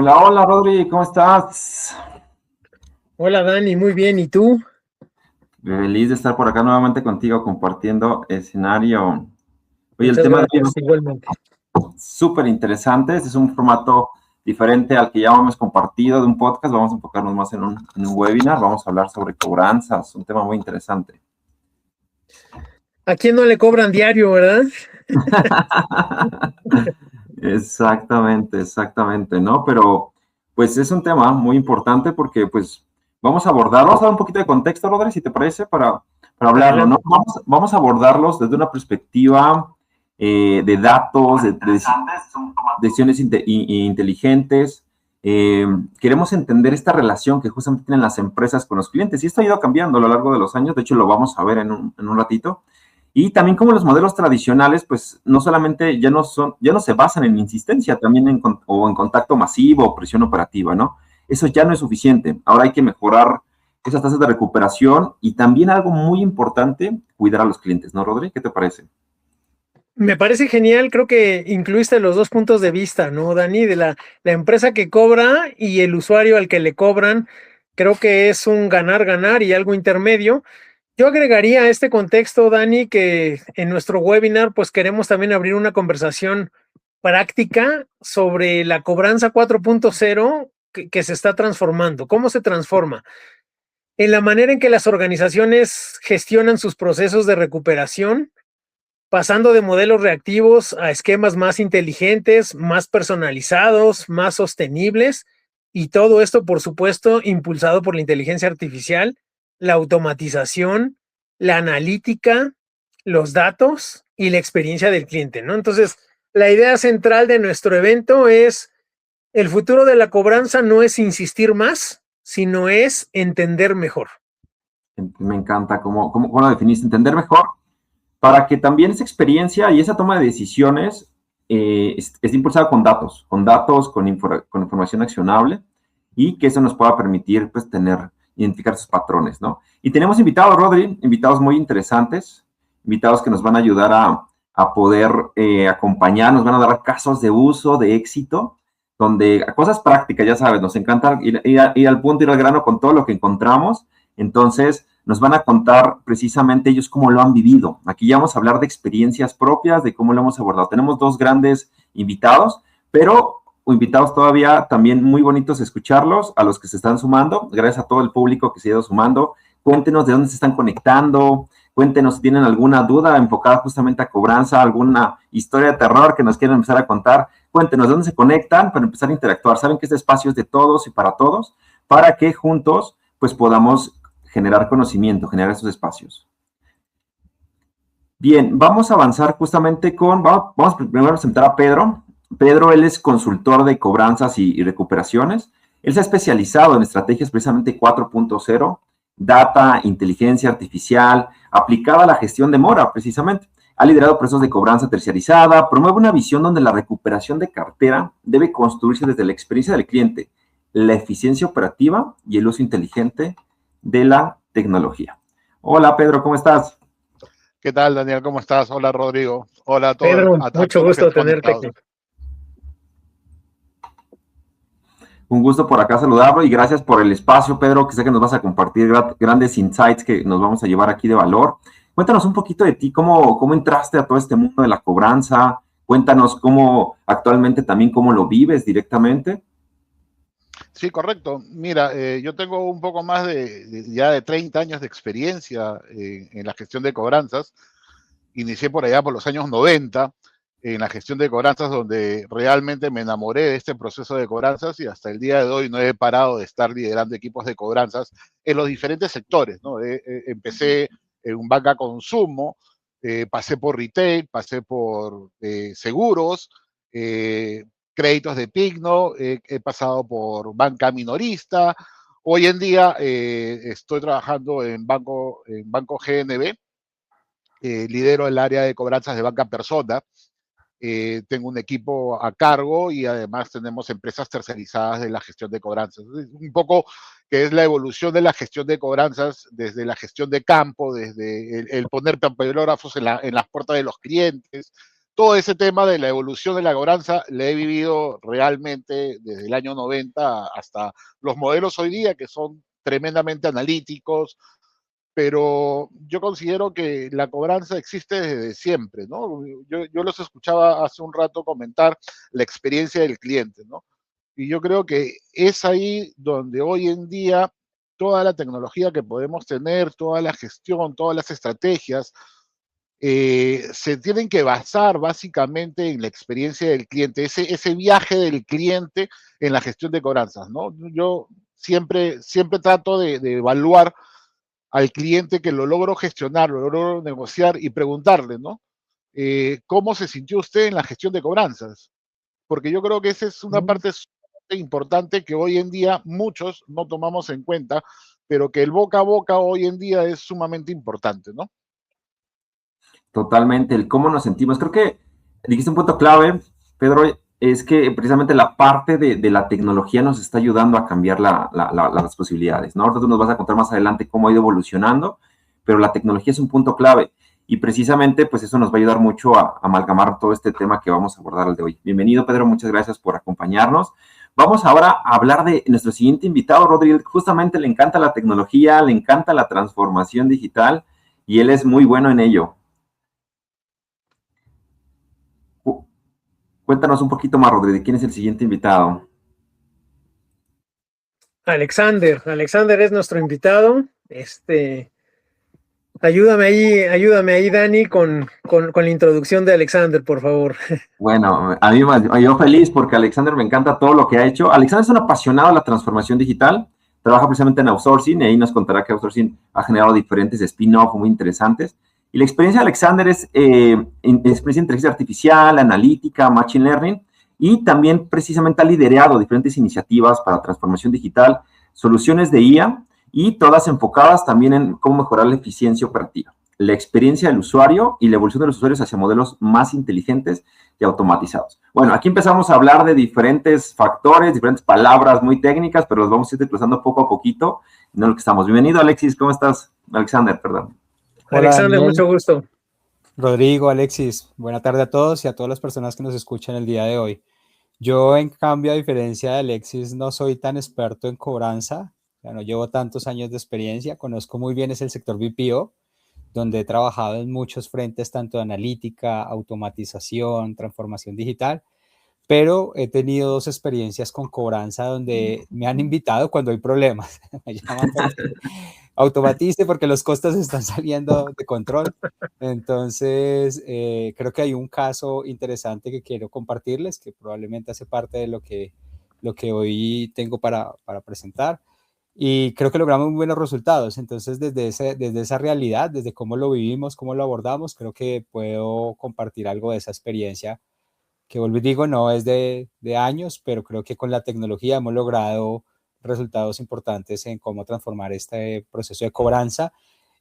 Hola, hola Rodri, ¿cómo estás? Hola Dani, muy bien, ¿y tú? Feliz de estar por acá nuevamente contigo compartiendo escenario. Oye, el Muchas tema de hoy gracias, igualmente. es súper interesante. Este es un formato diferente al que ya hemos compartido de un podcast. Vamos a enfocarnos más en un webinar. Vamos a hablar sobre cobranzas, un tema muy interesante. ¿A quién no le cobran diario, verdad? Exactamente, ¿no? Pero pues es un tema muy importante porque pues vamos a dar un poquito de contexto, Rodri, si te parece, para hablarlo, ¿no? Adelante. Vamos a abordarlos desde una perspectiva de datos, de decisiones inteligentes. Queremos entender esta relación que justamente tienen las empresas con los clientes y esto ha ido cambiando a lo largo de los años, de hecho lo vamos a ver en un ratito. Y también como los modelos tradicionales, pues no solamente ya no se basan en insistencia, también o en contacto masivo o presión operativa, ¿no? Eso ya no es suficiente. Ahora hay que mejorar esas tasas de recuperación y también algo muy importante, cuidar a los clientes, ¿no, Rodri? ¿Qué te parece? Me parece genial, creo que incluiste los dos puntos de vista, ¿no, Dani? De la empresa que cobra y el usuario al que le cobran, creo que es un ganar-ganar y algo intermedio. Yo agregaría a este contexto, Dani, que en nuestro webinar, pues queremos también abrir una conversación práctica sobre la cobranza 4.0 que se está transformando. ¿Cómo se transforma? En la manera en que las organizaciones gestionan sus procesos de recuperación, pasando de modelos reactivos a esquemas más inteligentes, más personalizados, más sostenibles, y todo esto, por supuesto, impulsado por la inteligencia artificial, la automatización, la analítica, los datos y la experiencia del cliente, ¿no? Entonces, la idea central de nuestro evento es: el futuro de la cobranza no es insistir más, sino es entender mejor. Me encanta cómo lo definiste, entender mejor, para que también esa experiencia y esa toma de decisiones es impulsada con información accionable y que eso nos pueda permitir pues identificar sus patrones, ¿no? Y tenemos invitados, Rodri, invitados muy interesantes, invitados que nos van a ayudar a poder acompañar, nos van a dar casos de uso, de éxito, donde cosas prácticas, ya sabes, nos encanta ir al punto, ir al grano con todo lo que encontramos. Entonces, nos van a contar precisamente ellos cómo lo han vivido. Aquí ya vamos a hablar de experiencias propias, de cómo lo hemos abordado. Tenemos dos grandes invitados, pero invitados todavía también muy bonitos escucharlos, a los que se están sumando. Gracias a todo el público que se ha ido sumando. Cuéntenos de dónde se están conectando, cuéntenos si tienen alguna duda enfocada justamente a cobranza, alguna historia de terror que nos quieran empezar a contar. Cuéntenos de dónde se conectan para empezar a interactuar. Saben que este espacio es de todos y para todos, para que juntos pues podamos generar conocimiento, generar esos espacios. Bien, vamos a avanzar justamente vamos primero a presentar a Pedro. Pedro, él es consultor de cobranzas y recuperaciones. Él se ha especializado en estrategias precisamente 4.0, data, inteligencia artificial, aplicada a la gestión de mora, precisamente. Ha liderado procesos de cobranza terciarizada, promueve una visión donde la recuperación de cartera debe construirse desde la experiencia del cliente, la eficiencia operativa y el uso inteligente de la tecnología. Hola Pedro, ¿cómo estás? ¿Qué tal, Daniel? ¿Cómo estás? Hola, Rodrigo. Hola a todos, Pedro, a mucho todos los que gusto están tenerte conectados. aquí. Un gusto por acá saludarlo y gracias por el espacio, Pedro, que sé que nos vas a compartir grandes insights que nos vamos a llevar aquí de valor. Cuéntanos un poquito de ti, cómo entraste a todo este mundo de la cobranza, cuéntanos cómo actualmente también cómo lo vives directamente. Sí, correcto. Mira, yo tengo un poco más ya de 30 años de experiencia en la gestión de cobranzas. Inicié por allá por los años 90 en la gestión de cobranzas, donde realmente me enamoré de este proceso de cobranzas y hasta el día de hoy no he parado de estar liderando equipos de cobranzas en los diferentes sectores, ¿no? Empecé en un banca consumo, pasé por retail, pasé por seguros, créditos de Pigno, he pasado por banca minorista. Hoy en día estoy trabajando en Banco GNB, lidero el área de cobranzas de banca persona. Tengo un equipo a cargo y además tenemos empresas tercerizadas de la gestión de cobranzas. Un poco que es la evolución de la gestión de cobranzas desde la gestión de campo, desde el poner papelógrafos en las puertas de los clientes. todo ese tema de la evolución de la cobranza la he vivido realmente desde el año 90 hasta los modelos hoy día, que son tremendamente analíticos, pero yo considero que la cobranza existe desde siempre, ¿no? Yo los escuchaba hace un rato comentar la experiencia del cliente, ¿no? Y yo creo que es ahí donde hoy en día toda la tecnología que podemos tener, toda la gestión, todas las estrategias, se tienen que basar básicamente en la experiencia del cliente, ese viaje del cliente en la gestión de cobranzas, ¿no? Yo siempre trato de evaluar al cliente que lo logro gestionar, lo logro negociar y preguntarle, ¿no? ¿Cómo se sintió usted en la gestión de cobranzas? Porque yo creo que esa es una parte importante que hoy en día muchos no tomamos en cuenta, pero que el boca a boca hoy en día es sumamente importante, ¿no? Totalmente, el cómo nos sentimos. Creo que dijiste un punto clave, Pedro, es que precisamente la parte de la tecnología nos está ayudando a cambiar las posibilidades, ¿no? Ahorita tú nos vas a contar más adelante cómo ha ido evolucionando, pero la tecnología es un punto clave y precisamente pues eso nos va a ayudar mucho a amalgamar todo este tema que vamos a abordar el de hoy. Bienvenido, Pedro, muchas gracias por acompañarnos. Vamos ahora a hablar de nuestro siguiente invitado, Rodrigo. Justamente le encanta la tecnología, le encanta la transformación digital y él es muy bueno en ello. Cuéntanos un poquito más, Rodrigo, ¿quién es el siguiente invitado? Alexander es nuestro invitado. Ayúdame ahí, Dani, con la introducción de Alexander, por favor. Bueno, a mí yo feliz porque Alexander me encanta todo lo que ha hecho. Alexander es un apasionado de la transformación digital, trabaja precisamente en outsourcing y ahí nos contará que outsourcing ha generado diferentes spin-off muy interesantes. Y la experiencia de Alexander es experiencia en inteligencia artificial, analítica, machine learning, y también precisamente ha liderado diferentes iniciativas para transformación digital, soluciones de IA, y todas enfocadas también en cómo mejorar la eficiencia operativa, la experiencia del usuario y la evolución de los usuarios hacia modelos más inteligentes y automatizados. Bueno, aquí empezamos a hablar de diferentes factores, diferentes palabras muy técnicas, pero los vamos a ir desglosando poco a poquito en lo que estamos. Bienvenido, Alexis, ¿cómo estás? Alexander, perdón. Hola, Alexander, Daniel. Mucho gusto. Rodrigo, Alexis, buena tarde a todos y a todas las personas que nos escuchan el día de hoy. Yo, en cambio, a diferencia de Alexis, no soy tan experto en cobranza, no llevo tantos años de experiencia, conozco muy bien el sector BPO, donde he trabajado en muchos frentes, tanto de analítica, automatización, transformación digital, pero he tenido 2 experiencias con cobranza donde me han invitado cuando hay problemas. Me llaman porque automatice porque los costos están saliendo de control. Entonces, creo que hay un caso interesante que quiero compartirles, que probablemente hace parte de lo que hoy tengo para presentar. Y creo que logramos muy buenos resultados. Entonces, desde esa realidad, desde cómo lo vivimos, cómo lo abordamos, creo que puedo compartir algo de esa experiencia, que vuelvo y digo, no es de años, pero creo que con la tecnología hemos logrado resultados importantes en cómo transformar este proceso de cobranza,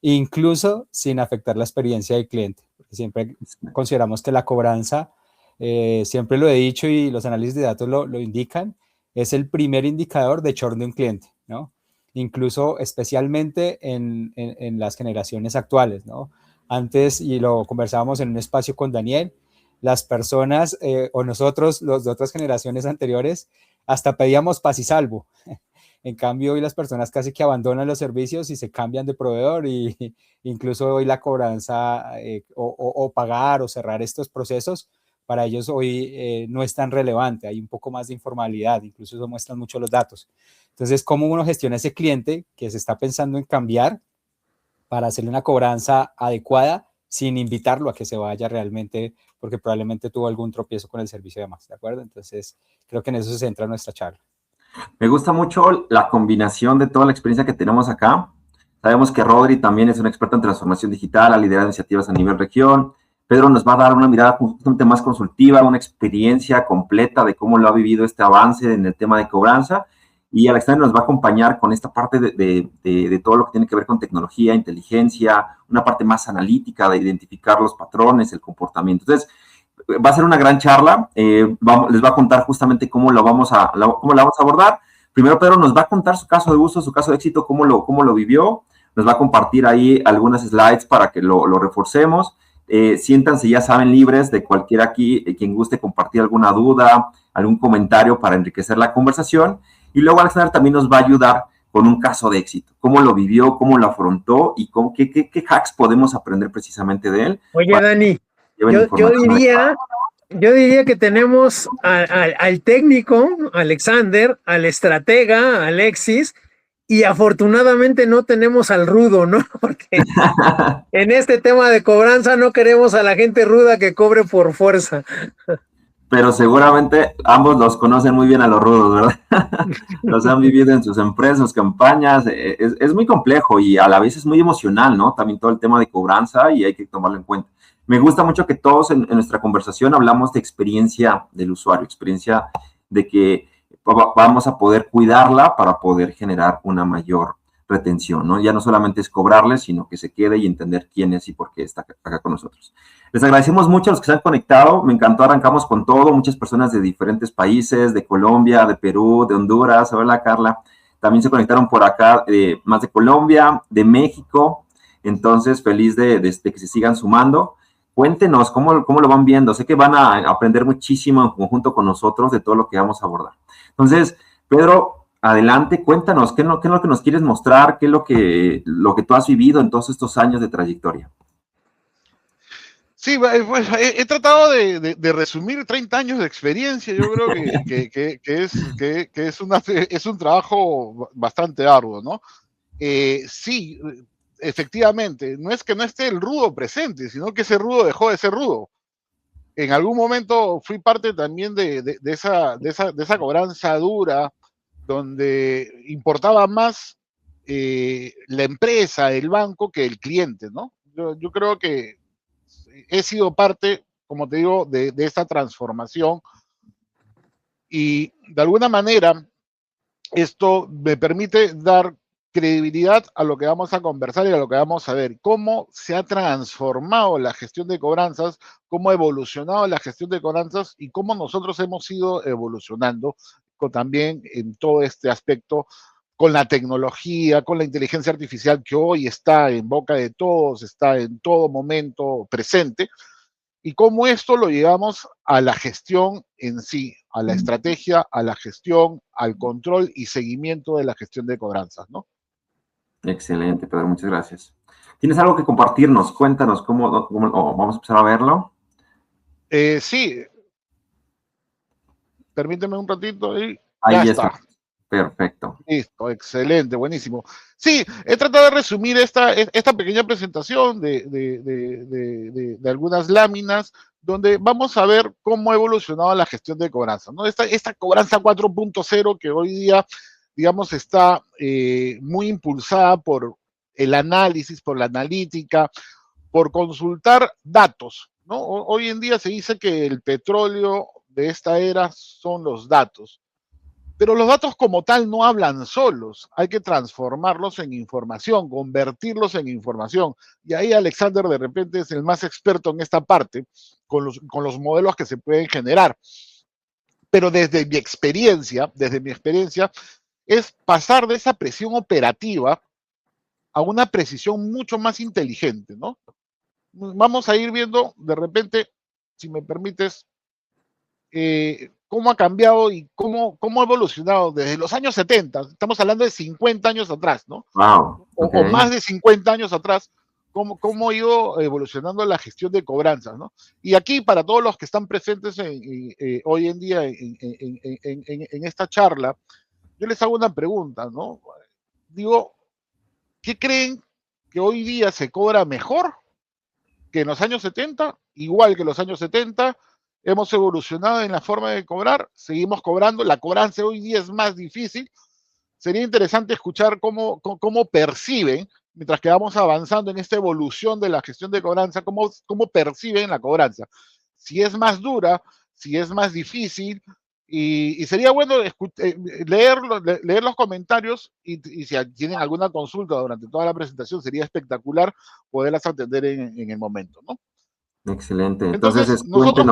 incluso sin afectar la experiencia del cliente. Porque siempre consideramos que la cobranza, siempre lo he dicho y los análisis de datos lo indican, es el primer indicador de churn de un cliente, ¿no? Incluso especialmente en las generaciones actuales, ¿no? Antes, y lo conversábamos en un espacio con Daniel, las personas o nosotros, los de otras generaciones anteriores, hasta pedíamos paz y salvo. En cambio, hoy las personas casi que abandonan los servicios y se cambian de proveedor, y incluso hoy la cobranza o pagar o cerrar estos procesos, para ellos hoy no es tan relevante, hay un poco más de informalidad, incluso eso muestran mucho los datos. Entonces, ¿cómo uno gestiona ese cliente que se está pensando en cambiar para hacerle una cobranza adecuada sin invitarlo a que se vaya realmente, porque probablemente tuvo algún tropiezo con el servicio y demás, ¿de acuerdo? Entonces, creo que en eso se centra nuestra charla. Me gusta mucho la combinación de toda la experiencia que tenemos acá. Sabemos que Rodri también es un experto en transformación digital, ha liderado iniciativas a nivel región. Pedro nos va a dar una mirada justamente más consultiva, una experiencia completa de cómo lo ha vivido este avance en el tema de cobranza. Y Alexander nos va a acompañar con esta parte de todo lo que tiene que ver con tecnología, inteligencia, una parte más analítica de identificar los patrones, el comportamiento. Entonces, va a ser una gran charla. Les va a contar justamente cómo la vamos a abordar. Primero, Pedro nos va a contar su caso de uso, su caso de éxito, cómo lo vivió. Nos va a compartir ahí algunas slides para que lo reforcemos. Siéntanse, ya saben, libres de cualquiera aquí, quien guste compartir alguna duda, algún comentario para enriquecer la conversación. Y luego Alexander también nos va a ayudar con un caso de éxito, cómo lo vivió, cómo lo afrontó y qué hacks podemos aprender precisamente de él. Oye, Dani, yo diría que tenemos al técnico, Alexander, al estratega, Alexis, y afortunadamente no tenemos al rudo, ¿no? Porque en este tema de cobranza no queremos a la gente ruda que cobre por fuerza. Pero seguramente ambos los conocen muy bien a los rudos, ¿verdad? Los han vivido en sus empresas, sus campañas. Es muy complejo y a la vez es muy emocional, ¿no? También todo el tema de cobranza y hay que tomarlo en cuenta. Me gusta mucho que todos en nuestra conversación hablamos de experiencia del usuario, experiencia de que vamos a poder cuidarla para poder generar una mayor retención, ¿no? Ya no solamente es cobrarle, sino que se quede y entender quién es y por qué está acá con nosotros. Les agradecemos mucho a los que se han conectado. Me encantó, arrancamos con todo. Muchas personas de diferentes países, de Colombia, de Perú, de Honduras. Hola, Carla. También se conectaron por acá más de Colombia, de México. Entonces, feliz de que se sigan sumando. Cuéntenos cómo lo van viendo. Sé que van a aprender muchísimo en conjunto con nosotros de todo lo que vamos a abordar. Entonces, Pedro, adelante, cuéntanos, ¿qué es lo que nos quieres mostrar? ¿Qué es lo que tú has vivido en todos estos años de trayectoria? Sí, pues, he tratado de resumir 30 años de experiencia. Yo creo que es un trabajo bastante arduo, ¿no? Sí, efectivamente, no es que no esté el rudo presente, sino que ese rudo dejó de ser rudo. En algún momento fui parte también de esa cobranza dura, donde importaba más la empresa, el banco, que el cliente, ¿no? Yo creo que he sido parte, como te digo, de esta transformación y de alguna manera esto me permite dar credibilidad a lo que vamos a conversar y a lo que vamos a ver, cómo se ha transformado la gestión de cobranzas, cómo ha evolucionado la gestión de cobranzas y cómo nosotros hemos ido evolucionando también en todo este aspecto con la tecnología, con la inteligencia artificial que hoy está en boca de todos, está en todo momento presente, y cómo esto lo llevamos a la gestión en sí, a la estrategia, a la gestión, al control y seguimiento de la gestión de cobranzas, ¿no? Excelente, Pedro, muchas gracias. ¿Tienes algo que compartirnos? Cuéntanos cómo vamos a empezar a verlo. Sí. Permíteme un ratito y ahí ya está. Perfecto. Listo, excelente, buenísimo. Sí, he tratado de resumir esta pequeña presentación de algunas láminas donde vamos a ver cómo ha evolucionado la gestión de cobranza, ¿no? Esta cobranza 4.0 que hoy día, digamos, está muy impulsada por el análisis, por la analítica, por consultar datos, ¿no? Hoy en día se dice que el petróleo de esta era son los datos. Pero los datos como tal no hablan solos, hay que transformarlos en información, convertirlos en información. Y ahí Alexander de repente es el más experto en esta parte, con los modelos que se pueden generar. Pero desde mi experiencia, es pasar de esa presión operativa a una precisión mucho más inteligente, ¿no? Vamos a ir viendo de repente, si me permites, cómo ha cambiado y cómo ha evolucionado desde los años 70, estamos hablando de 50 años atrás, ¿no? Wow. Okay. O más de 50 años atrás, cómo ha ido evolucionando la gestión de cobranzas, ¿no? Y aquí, para todos los que están presentes hoy en día en esta charla, yo les hago una pregunta, ¿no? Digo, ¿qué creen que hoy día se cobra mejor que en los años 70? Igual que los años 70, hemos evolucionado en la forma de cobrar, seguimos cobrando, la cobranza hoy día es más difícil. Sería interesante escuchar cómo perciben, mientras que vamos avanzando en esta evolución de la gestión de cobranza, cómo perciben la cobranza. Si es más dura, si es más difícil, y sería bueno leer los comentarios y si tienen alguna consulta durante toda la presentación, sería espectacular poderlas atender en el momento, ¿no? Excelente. Entonces nosotros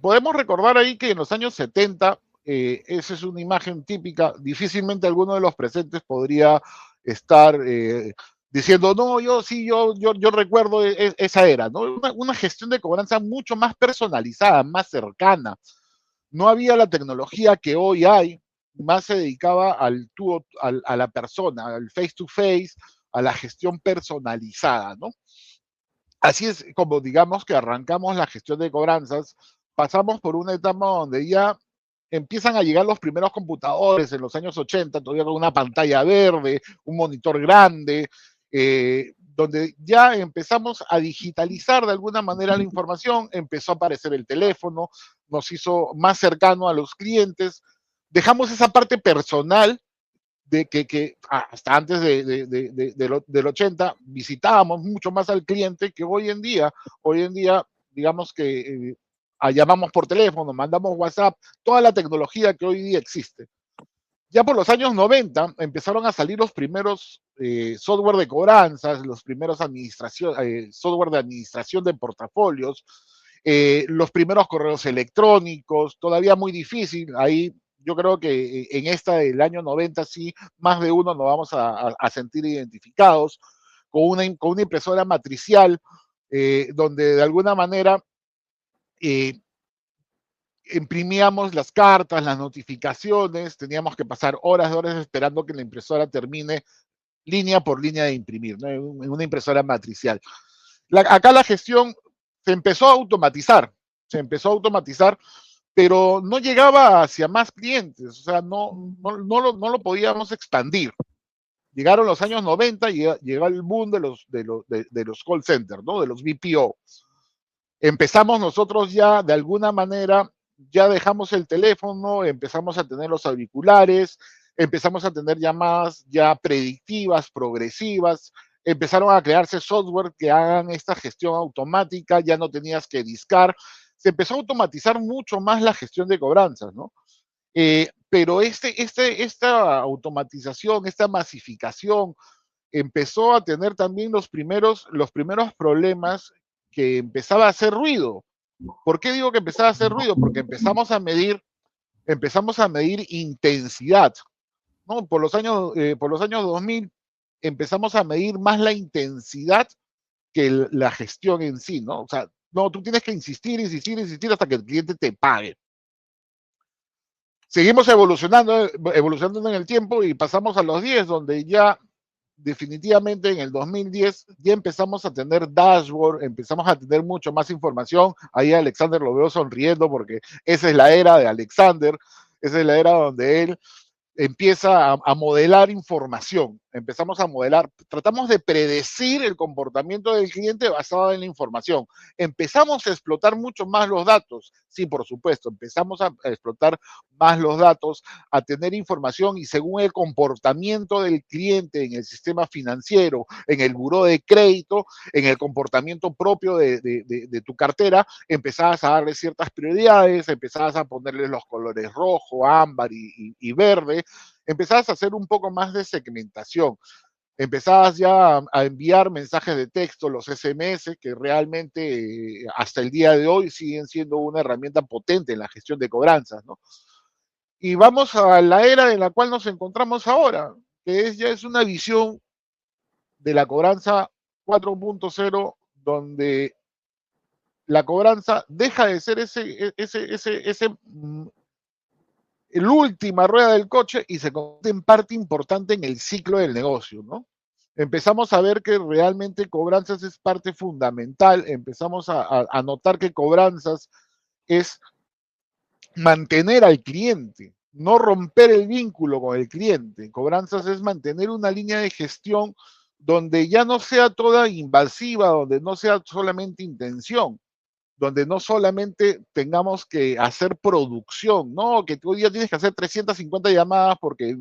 podemos recordar ahí que en los años 70, esa es una imagen típica, difícilmente alguno de los presentes podría estar de diciendo, no, yo recuerdo esa era, ¿no? Una gestión de cobranza mucho más personalizada, más cercana. No había la tecnología que hoy hay, más se dedicaba a la persona, al face to face, a la gestión personalizada, ¿no? Así es como digamos que arrancamos la gestión de cobranzas, pasamos por una etapa donde ya empiezan a llegar los primeros computadores en los años 80, todavía con una pantalla verde, un monitor grande, donde ya empezamos a digitalizar de alguna manera la información, empezó a aparecer el teléfono, nos hizo más cercano a los clientes, dejamos esa parte personal de que hasta antes del 80 visitábamos mucho más al cliente que hoy en día digamos que llamamos por teléfono, mandamos WhatsApp, toda la tecnología que hoy día existe. Ya por los años 90 empezaron a salir los primeros software de cobranzas, los primeros software de administración de portafolios, los primeros correos electrónicos, todavía muy difícil. Ahí yo creo que en esta del año 90 sí, más de uno nos vamos a sentir identificados con una impresora matricial, donde de alguna manera imprimíamos las cartas, las notificaciones, teníamos que pasar horas esperando que la impresora termine línea por línea de imprimir, ¿no? En una impresora matricial. Acá la gestión se empezó a automatizar, pero no llegaba hacia más clientes, o sea, no lo podíamos expandir. Llegaron los años 90 y llegó el boom de los call centers, ¿no? De los BPO. Empezamos nosotros ya, de alguna manera, ya dejamos el teléfono, empezamos a tener los auriculares, empezamos a tener llamadas ya predictivas, progresivas, empezaron a crearse software que hagan esta gestión automática, ya no tenías que discar, se empezó a automatizar mucho más la gestión de cobranzas, ¿no? Pero esta automatización, esta masificación, empezó a tener también los primeros problemas que empezaba a hacer ruido. ¿Por qué digo que empezaba a hacer ruido? Porque empezamos a medir intensidad, ¿no? Por los años 2000 empezamos a medir más la intensidad que la gestión en sí, ¿no? O sea, no, tú tienes que insistir hasta que el cliente te pague. Seguimos evolucionando en el tiempo y pasamos a los 10, donde ya definitivamente en el 2010 ya empezamos a tener dashboard, empezamos a tener mucho más información. Ahí a Alexander lo veo sonriendo porque esa es la era de Alexander, esa es la era donde él empieza a modelar información, empezamos a modelar, tratamos de predecir el comportamiento del cliente basado en la información. Empezamos a explotar mucho más los datos, sí, por supuesto, empezamos a explotar más los datos, a tener información y según el comportamiento del cliente en el sistema financiero, en el buró de crédito, en el comportamiento propio de tu cartera, empezabas a darle ciertas prioridades, empezabas a ponerle los colores rojo, ámbar y verde, empezabas a hacer un poco más de segmentación, empezabas ya a enviar mensajes de texto, los SMS, que realmente hasta el día de hoy siguen siendo una herramienta potente en la gestión de cobranzas, ¿no? Y vamos a la era en la cual nos encontramos ahora, que ya es una visión de la cobranza 4.0, donde la cobranza deja de ser la última rueda del coche y se convierte en parte importante en el ciclo del negocio, ¿no? Empezamos a ver que realmente cobranzas es parte fundamental, empezamos a notar que cobranzas es mantener al cliente, no romper el vínculo con el cliente. Cobranzas es mantener una línea de gestión donde ya no sea toda invasiva, donde no sea solamente intención, donde no solamente tengamos que hacer producción, ¿no? Que hoy día tienes que hacer 350 llamadas porque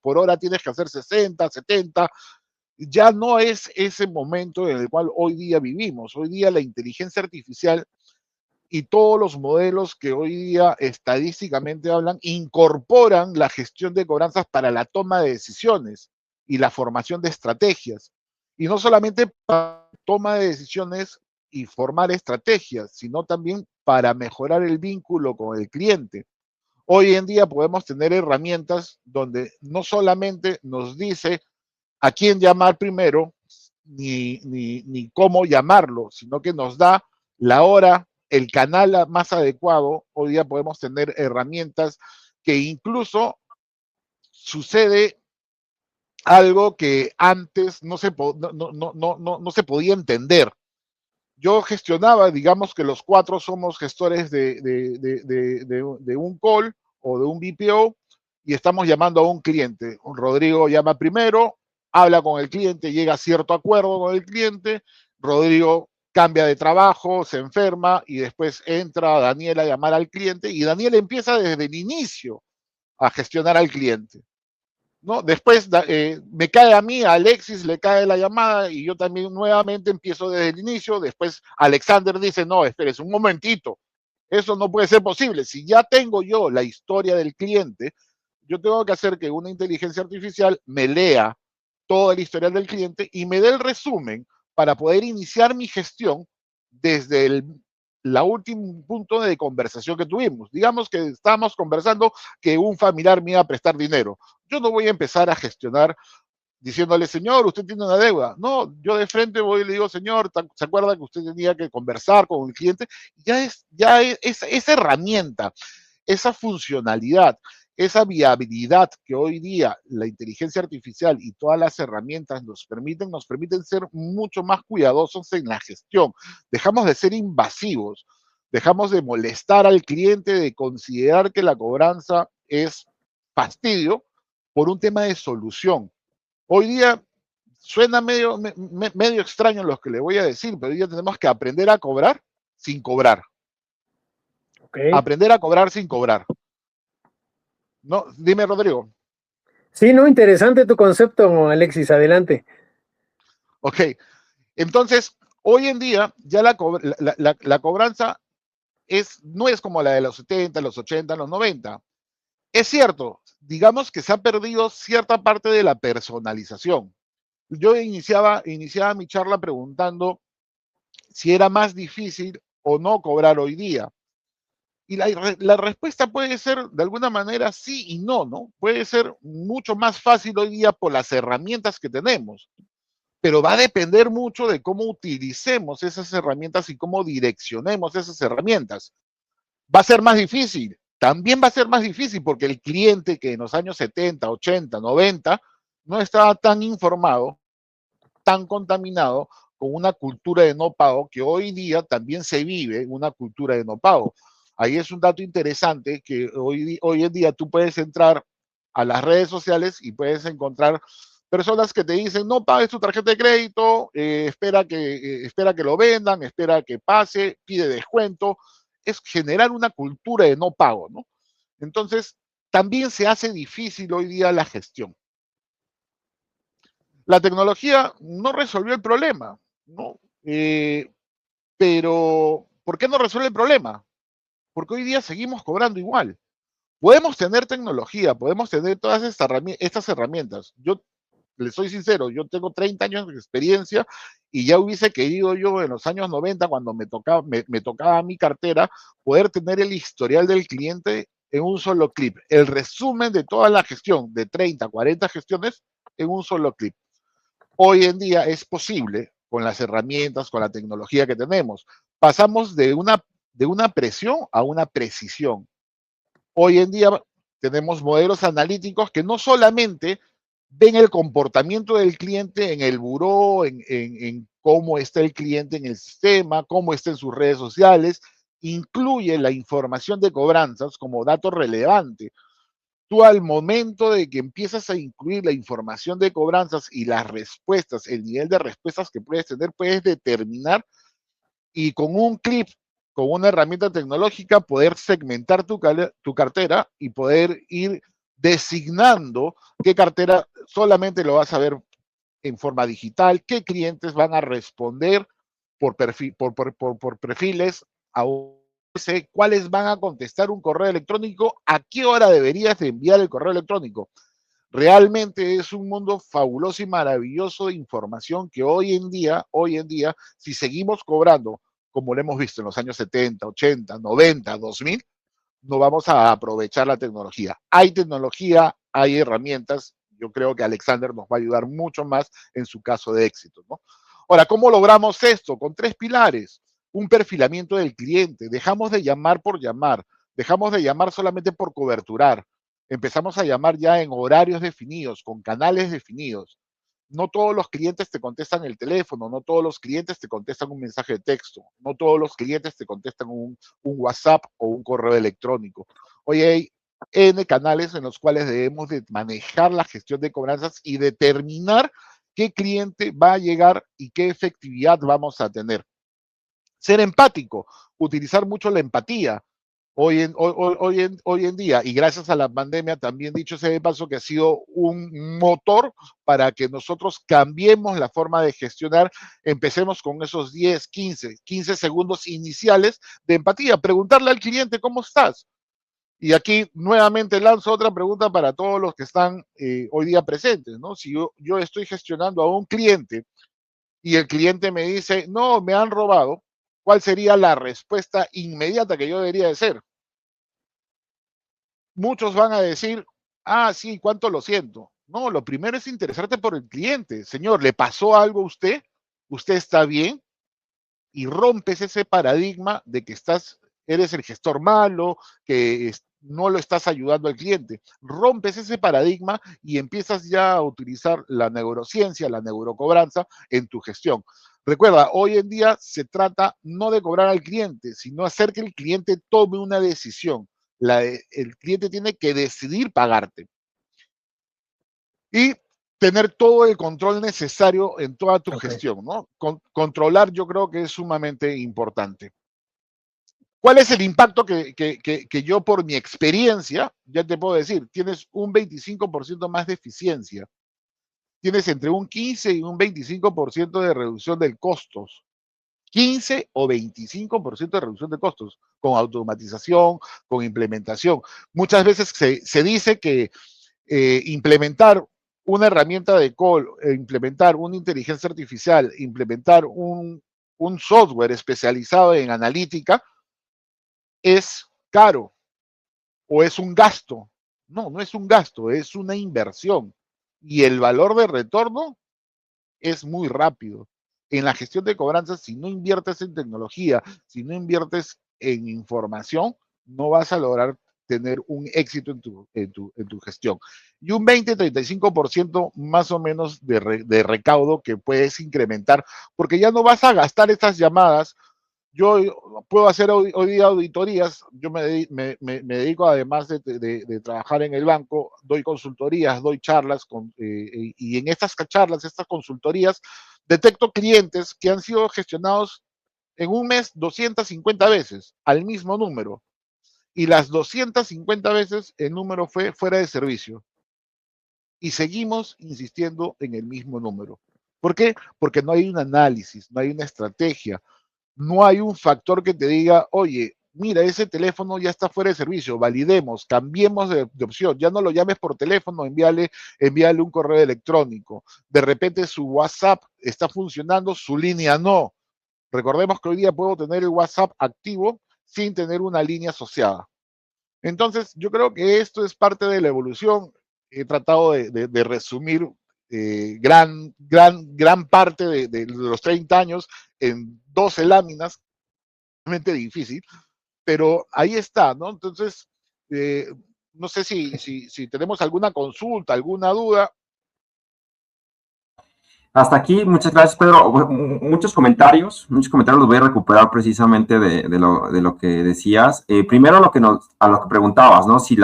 por hora tienes que hacer 60, 70. Ya no es ese momento en el cual hoy día vivimos. Hoy día la inteligencia artificial y todos los modelos que hoy día estadísticamente hablan incorporan la gestión de cobranzas para la toma de decisiones y la formación de estrategias. Y no solamente para toma de decisiones y formar estrategias, sino también para mejorar el vínculo con el cliente. Hoy en día podemos tener herramientas donde no solamente nos dice a quién llamar primero, ni cómo llamarlo, sino que nos da la hora, el canal más adecuado. Hoy día podemos tener herramientas que incluso sucede algo que antes no se podía entender. Yo gestionaba, digamos que los cuatro somos gestores de un call o de un BPO y estamos llamando a un cliente. Rodrigo llama primero, habla con el cliente, llega a cierto acuerdo con el cliente, Rodrigo cambia de trabajo, se enferma y después entra Daniel a llamar al cliente y Daniel empieza desde el inicio a gestionar al cliente, ¿no? Después me cae a mí, a Alexis le cae la llamada y yo también nuevamente empiezo desde el inicio. Después Alexander dice, no, espérese un momentito, eso no puede ser posible. Si ya tengo yo la historia del cliente, yo tengo que hacer que una inteligencia artificial me lea todo el historial del cliente y me dé el resumen para poder iniciar mi gestión desde la último punto de conversación que tuvimos. Digamos que estábamos conversando que un familiar me iba a prestar dinero. Yo no voy a empezar a gestionar diciéndole, señor, usted tiene una deuda. No, yo de frente voy y le digo, señor, ¿se acuerda que usted tenía que conversar con el cliente? Ya es esa herramienta, esa funcionalidad, esa viabilidad que hoy día la inteligencia artificial y todas las herramientas nos permiten ser mucho más cuidadosos en la gestión. Dejamos de ser invasivos, dejamos de molestar al cliente, de considerar que la cobranza es fastidio por un tema de solución. Hoy día suena medio extraño lo que le voy a decir, pero hoy día tenemos que aprender a cobrar sin cobrar. Okay. Aprender a cobrar sin cobrar. No, dime, Rodrigo. Sí, no, interesante tu concepto, Alexis, adelante. Ok, entonces, hoy en día ya la cobranza no es como la de los 70, los 80, los 90. Es cierto, digamos que se ha perdido cierta parte de la personalización. Yo iniciaba mi charla preguntando si era más difícil o no cobrar hoy día. Y la respuesta puede ser de alguna manera sí y no, ¿no? Puede ser mucho más fácil hoy día por las herramientas que tenemos, pero va a depender mucho de cómo utilicemos esas herramientas y cómo direccionemos esas herramientas. ¿Va a ser más difícil? También va a ser más difícil porque el cliente que en los años 70, 80, 90 no estaba tan informado, tan contaminado con una cultura de no pago que hoy día también se vive en una cultura de no pago. Ahí es un dato interesante que hoy en día tú puedes entrar a las redes sociales y puedes encontrar personas que te dicen no pagues tu tarjeta de crédito, espera que lo vendan, espera que pase, pide descuento. Es generar una cultura de no pago, ¿no? Entonces, también se hace difícil hoy día la gestión. La tecnología no resolvió el problema, ¿no? Pero, ¿por qué no resuelve el problema? Porque hoy día seguimos cobrando igual. Podemos tener tecnología, podemos tener todas estas herramientas. Yo les soy sincero, yo tengo 30 años de experiencia y ya hubiese querido yo en los años 90, cuando me tocaba mi cartera, poder tener el historial del cliente en un solo clip. El resumen de toda la gestión, de 30, 40 gestiones, en un solo clip. Hoy en día es posible con las herramientas, con la tecnología que tenemos. Pasamos de una presión a una precisión. Hoy en día tenemos modelos analíticos que no solamente ven el comportamiento del cliente en el buró, en cómo está el cliente en el sistema, cómo está en sus redes sociales, incluye la información de cobranzas como dato relevante. Tú al momento de que empiezas a incluir la información de cobranzas y las respuestas, el nivel de respuestas que puedes tener, puedes determinar y con un clip, con una herramienta tecnológica, poder segmentar tu cartera y poder ir designando qué cartera solamente lo vas a ver en forma digital, qué clientes van a responder por perfiles, cuáles van a contestar un correo electrónico, a qué hora deberías de enviar el correo electrónico. Realmente es un mundo fabuloso y maravilloso de información que hoy en día, si seguimos cobrando como lo hemos visto en los años 70, 80, 90, 2000, no vamos a aprovechar la tecnología. Hay tecnología, hay herramientas, yo creo que Alexander nos va a ayudar mucho más en su caso de éxito, ¿no? Ahora, ¿cómo logramos esto? Con 3 pilares. Un perfilamiento del cliente. Dejamos de llamar por llamar. Dejamos de llamar solamente por coberturar. Empezamos a llamar ya en horarios definidos, con canales definidos. No todos los clientes te contestan el teléfono, no todos los clientes te contestan un mensaje de texto, no todos los clientes te contestan un WhatsApp o un correo electrónico. Hoy hay N canales en los cuales debemos de manejar la gestión de cobranzas y determinar qué cliente va a llegar y qué efectividad vamos a tener. Ser empático, utilizar mucho la empatía. Hoy en día, y gracias a la pandemia, también dicho sea de paso, que ha sido un motor para que nosotros cambiemos la forma de gestionar. Empecemos con esos 10, 15 segundos iniciales de empatía. Preguntarle al cliente, ¿cómo estás? Y aquí nuevamente lanzo otra pregunta para todos los que están hoy día presentes, ¿no? Si yo estoy gestionando a un cliente y el cliente me dice, no, me han robado, ¿cuál sería la respuesta inmediata que yo debería de hacer? Muchos van a decir, ah, sí, cuánto lo siento. No, lo primero es interesarte por el cliente. Señor, ¿le pasó algo a usted? ¿Usted está bien? Y rompes ese paradigma de que eres el gestor malo, que no lo estás ayudando al cliente. Rompes ese paradigma y empiezas ya a utilizar la neurociencia, la neurocobranza en tu gestión. Recuerda, hoy en día se trata no de cobrar al cliente, sino hacer que el cliente tome una decisión. El cliente tiene que decidir pagarte. Y tener todo el control necesario en toda tu gestión, ¿no? Controlar yo creo que es sumamente importante. ¿Cuál es el impacto que yo por mi experiencia, ya te puedo decir, tienes un 25% más de eficiencia, tienes entre un 15 y un 25% de reducción de costos, 15 o 25% de reducción de costos, con automatización, con implementación. Muchas veces se dice que implementar una herramienta de call, implementar una inteligencia artificial, implementar un software especializado en analítica, es caro o es un gasto. No, no es un gasto, es una inversión. Y el valor de retorno es muy rápido. En la gestión de cobranzas, si no inviertes en tecnología, si no inviertes en información, no vas a lograr tener un éxito en tu gestión. Y un 20-35% más o menos de recaudo que puedes incrementar, porque ya no vas a gastar estas llamadas. Yo puedo hacer hoy día auditorías, yo me dedico además de trabajar en el banco, doy consultorías, doy charlas, y en estas charlas, estas consultorías, detecto clientes que han sido gestionados en un mes 250 veces al mismo número, y las 250 veces el número fue fuera de servicio. Y seguimos insistiendo en el mismo número. ¿Por qué? Porque no hay un análisis, no hay una estrategia, no hay un factor que te diga, oye, mira, ese teléfono ya está fuera de servicio, validemos, cambiemos de opción, ya no lo llames por teléfono, envíale un correo electrónico. De repente su WhatsApp está funcionando, su línea no. Recordemos que hoy día puedo tener el WhatsApp activo sin tener una línea asociada. Entonces, yo creo que esto es parte de la evolución. He tratado de resumir gran parte de los 30 años en 12 láminas, realmente difícil, pero ahí está, ¿no? Entonces, no sé si tenemos alguna consulta, alguna duda. Hasta aquí, muchas gracias, Pedro. Muchos comentarios los voy a recuperar precisamente de lo que decías. Primero a lo que preguntabas, ¿no? Si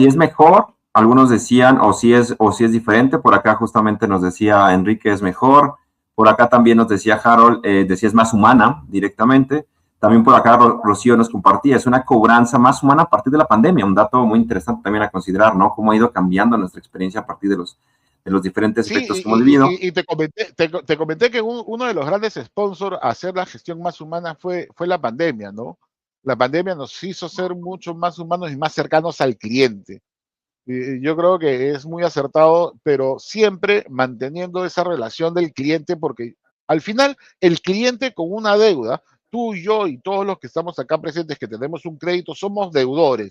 es mejor, algunos decían, o si es diferente. Por acá justamente nos decía Enrique es mejor. Por acá también nos decía Harold, decía es más humana directamente. También por acá Rocío nos compartía, es una cobranza más humana a partir de la pandemia. Un dato muy interesante también a considerar, ¿no? Cómo ha ido cambiando nuestra experiencia a partir de los diferentes efectos que hemos vivido. Y te comenté que uno de los grandes sponsors a hacer la gestión más humana fue la pandemia, ¿no? La pandemia nos hizo ser mucho más humanos y más cercanos al cliente. Yo creo que es muy acertado, pero siempre manteniendo esa relación del cliente, porque al final el cliente con una deuda, tú y yo y todos los que estamos acá presentes que tenemos un crédito, somos deudores.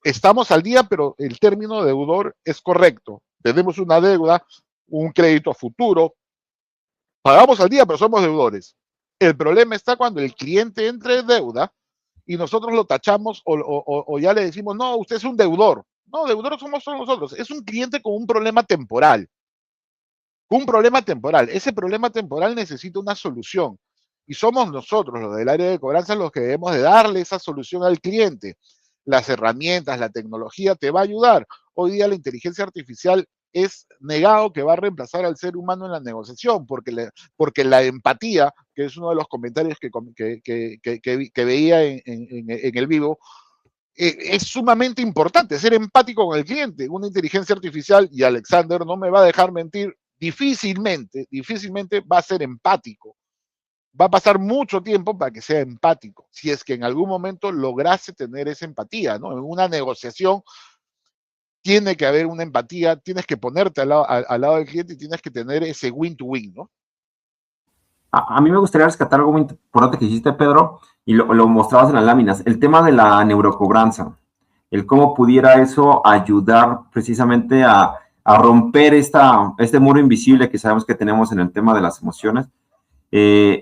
estamos al día, pero el término deudor es correcto. Tenemos una deuda, un crédito a futuro, pagamos al día, pero somos deudores. El problema está cuando el cliente entra en deuda y nosotros lo tachamos o ya le decimos, no, usted es un deudor. No, deudores somos nosotros. Es un cliente con un problema temporal. Un problema temporal. Ese problema temporal necesita una solución. Y somos nosotros, los del área de cobranza, los que debemos de darle esa solución al cliente. Las herramientas, la tecnología te va a ayudar. Hoy día la inteligencia artificial es negado que va a reemplazar al ser humano en la negociación, porque la empatía, que es uno de los comentarios que veía en el vivo, es sumamente importante, ser empático con el cliente. Una inteligencia artificial, y Alexander no me va a dejar mentir, difícilmente va a ser empático. Va a pasar mucho tiempo para que sea empático, si es que en algún momento lograse tener esa empatía, ¿no? En una negociación tiene que haber una empatía, tienes que ponerte al lado del cliente y tienes que tener ese win-to-win, ¿no? A mí me gustaría rescatar algo muy importante que hiciste, Pedro, y lo mostrabas en las láminas, el tema de la neurocobranza, el cómo pudiera eso ayudar precisamente a romper este muro invisible que sabemos que tenemos en el tema de las emociones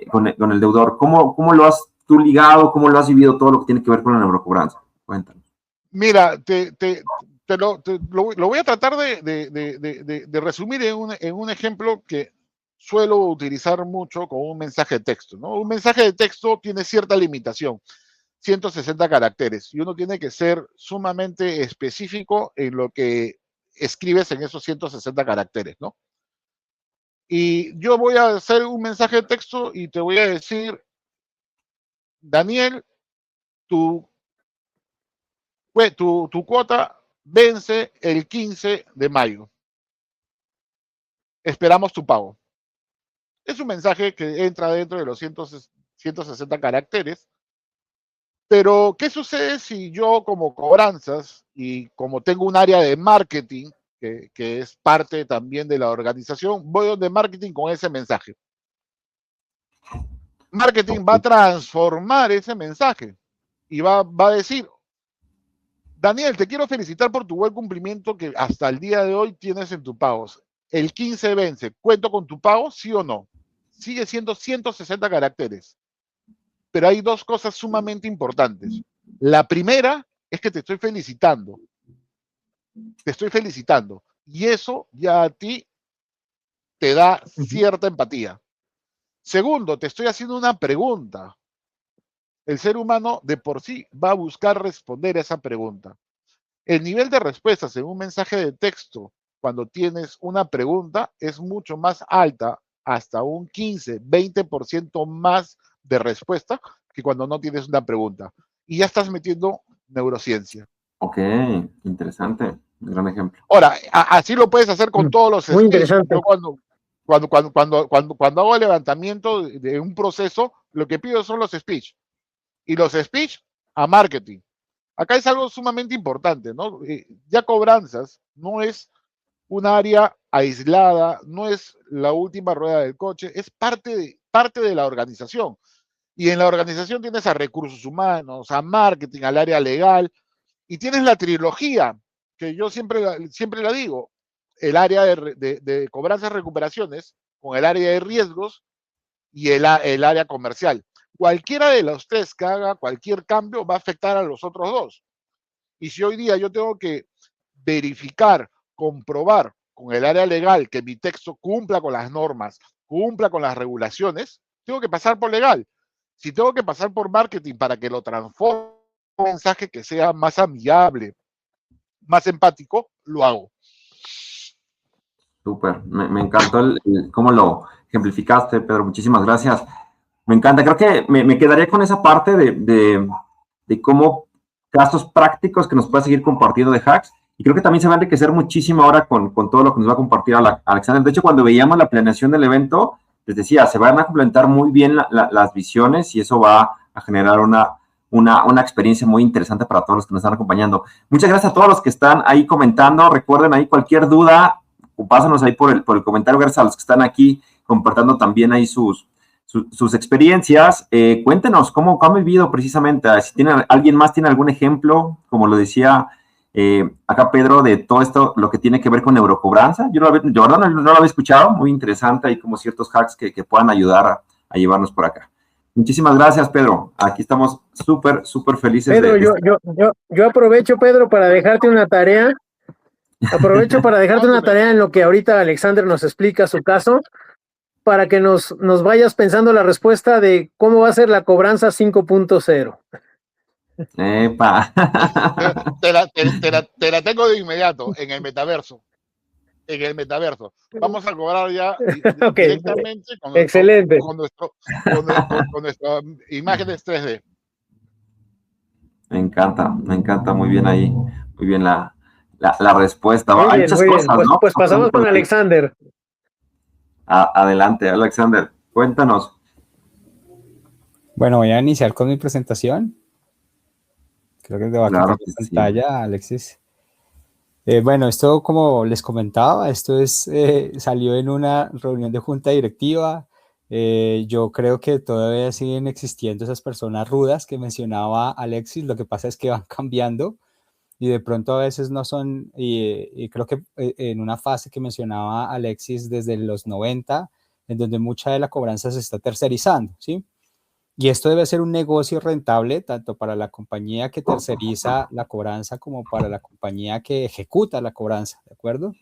con el deudor. ¿Cómo lo has tú ligado, cómo lo has vivido todo lo que tiene que ver con la neurocobranza? Cuéntanos. Mira, lo voy a tratar de resumir en un ejemplo que suelo utilizar mucho con un mensaje de texto, ¿no? Un mensaje de texto tiene cierta limitación, 160 caracteres, y uno tiene que ser sumamente específico en lo que escribes en esos 160 caracteres, ¿no? Y yo voy a hacer un mensaje de texto y te voy a decir, Daniel, tu cuota vence el 15 de mayo. Esperamos tu pago. Es un mensaje que entra dentro de los 160 caracteres. Pero, ¿qué sucede si yo como cobranzas y como tengo un área de marketing, que es parte también de la organización, voy donde marketing con ese mensaje? Marketing va a transformar ese mensaje y va a decir, Daniel, te quiero felicitar por tu buen cumplimiento que hasta el día de hoy tienes en tus pagos. El 15 vence. ¿Cuento con tu pago? ¿Sí o no? Sigue siendo 160 caracteres. Pero hay dos cosas sumamente importantes. La primera es que te estoy felicitando. Te estoy felicitando. Y eso ya a ti te da cierta empatía. Segundo, te estoy haciendo una pregunta. El ser humano de por sí va a buscar responder a esa pregunta. El nivel de respuestas en un mensaje de texto cuando tienes una pregunta es mucho más alta, hasta un 15, 20% más de respuesta que cuando no tienes una pregunta. Y ya estás metiendo neurociencia. Ok, interesante, gran ejemplo. Ahora, así lo puedes hacer con todos los muy interesante. Yo cuando hago el levantamiento de un proceso, lo que pido son los speech. Y los speech a marketing. Acá es algo sumamente importante, ¿no? Ya cobranzas no es un área aislada, no es la última rueda del coche, es parte de la organización. Y en la organización tienes a recursos humanos, a marketing, al área legal, y tienes la trilogía, que yo siempre la digo, el área de cobranzas y recuperaciones, con el área de riesgos y el área comercial. Cualquiera de los tres que haga cualquier cambio va a afectar a los otros dos. Y si hoy día yo tengo que verificar, comprobar con el área legal que mi texto cumpla con las normas, cumpla con las regulaciones, tengo que pasar por legal. Si tengo que pasar por marketing para que lo transforme en un mensaje que sea más amigable, más empático, lo hago. Súper, me encantó cómo lo ejemplificaste, Pedro, muchísimas gracias. Me encanta, creo que me quedaría con esa parte de cómo casos prácticos que nos puede seguir compartiendo de hacks, y creo que también se va a enriquecer muchísimo ahora con todo lo que nos va a compartir Alexander. De hecho, cuando veíamos la planeación del evento, les decía, se van a complementar muy bien las visiones y eso va a generar una experiencia muy interesante para todos los que nos están acompañando. Muchas gracias a todos los que están ahí comentando. Recuerden ahí cualquier duda, pásanos ahí por el comentario. Gracias a los que están aquí compartiendo también ahí sus experiencias. Cuéntenos cómo han vivido precisamente. Si alguien más tiene algún ejemplo, como lo decía Acá Pedro, de todo esto, lo que tiene que ver con neurocobranza, yo de verdad no lo había escuchado, muy interesante, hay como ciertos hacks que puedan ayudar a llevarnos por acá. Muchísimas gracias, Pedro. Aquí estamos súper, súper felices Pedro, yo aprovecho, Pedro, para dejarte una tarea. Aprovecho para dejarte una tarea en lo que ahorita Alexander nos explica su caso, para que nos vayas pensando la respuesta de cómo va a ser la cobranza 5.0. Epa. Te la tengo de inmediato en el metaverso. En el metaverso. Vamos a cobrar ya Okay, directamente excelente. con nuestras imágenes 3D. Me encanta muy bien ahí, muy bien la respuesta. Muy Hay bien, muchas muy bien. cosas, ¿no? Pues pasamos con Alexander. Adelante, Alexander, cuéntanos. Bueno, voy a iniciar con mi presentación. Creo que te va a quitar Claro la que sí. pantalla, Alexis. Bueno, esto, como les comentaba, esto salió en una reunión de junta directiva. Yo creo que todavía siguen existiendo esas personas rudas que mencionaba Alexis. Lo que pasa es que van cambiando y de pronto a veces no son, y creo que en una fase que mencionaba Alexis desde los 90, en donde mucha de la cobranza se está tercerizando, ¿sí? Y esto debe ser un negocio rentable tanto para la compañía que terceriza la cobranza como para la compañía que ejecuta la cobranza, ¿de acuerdo?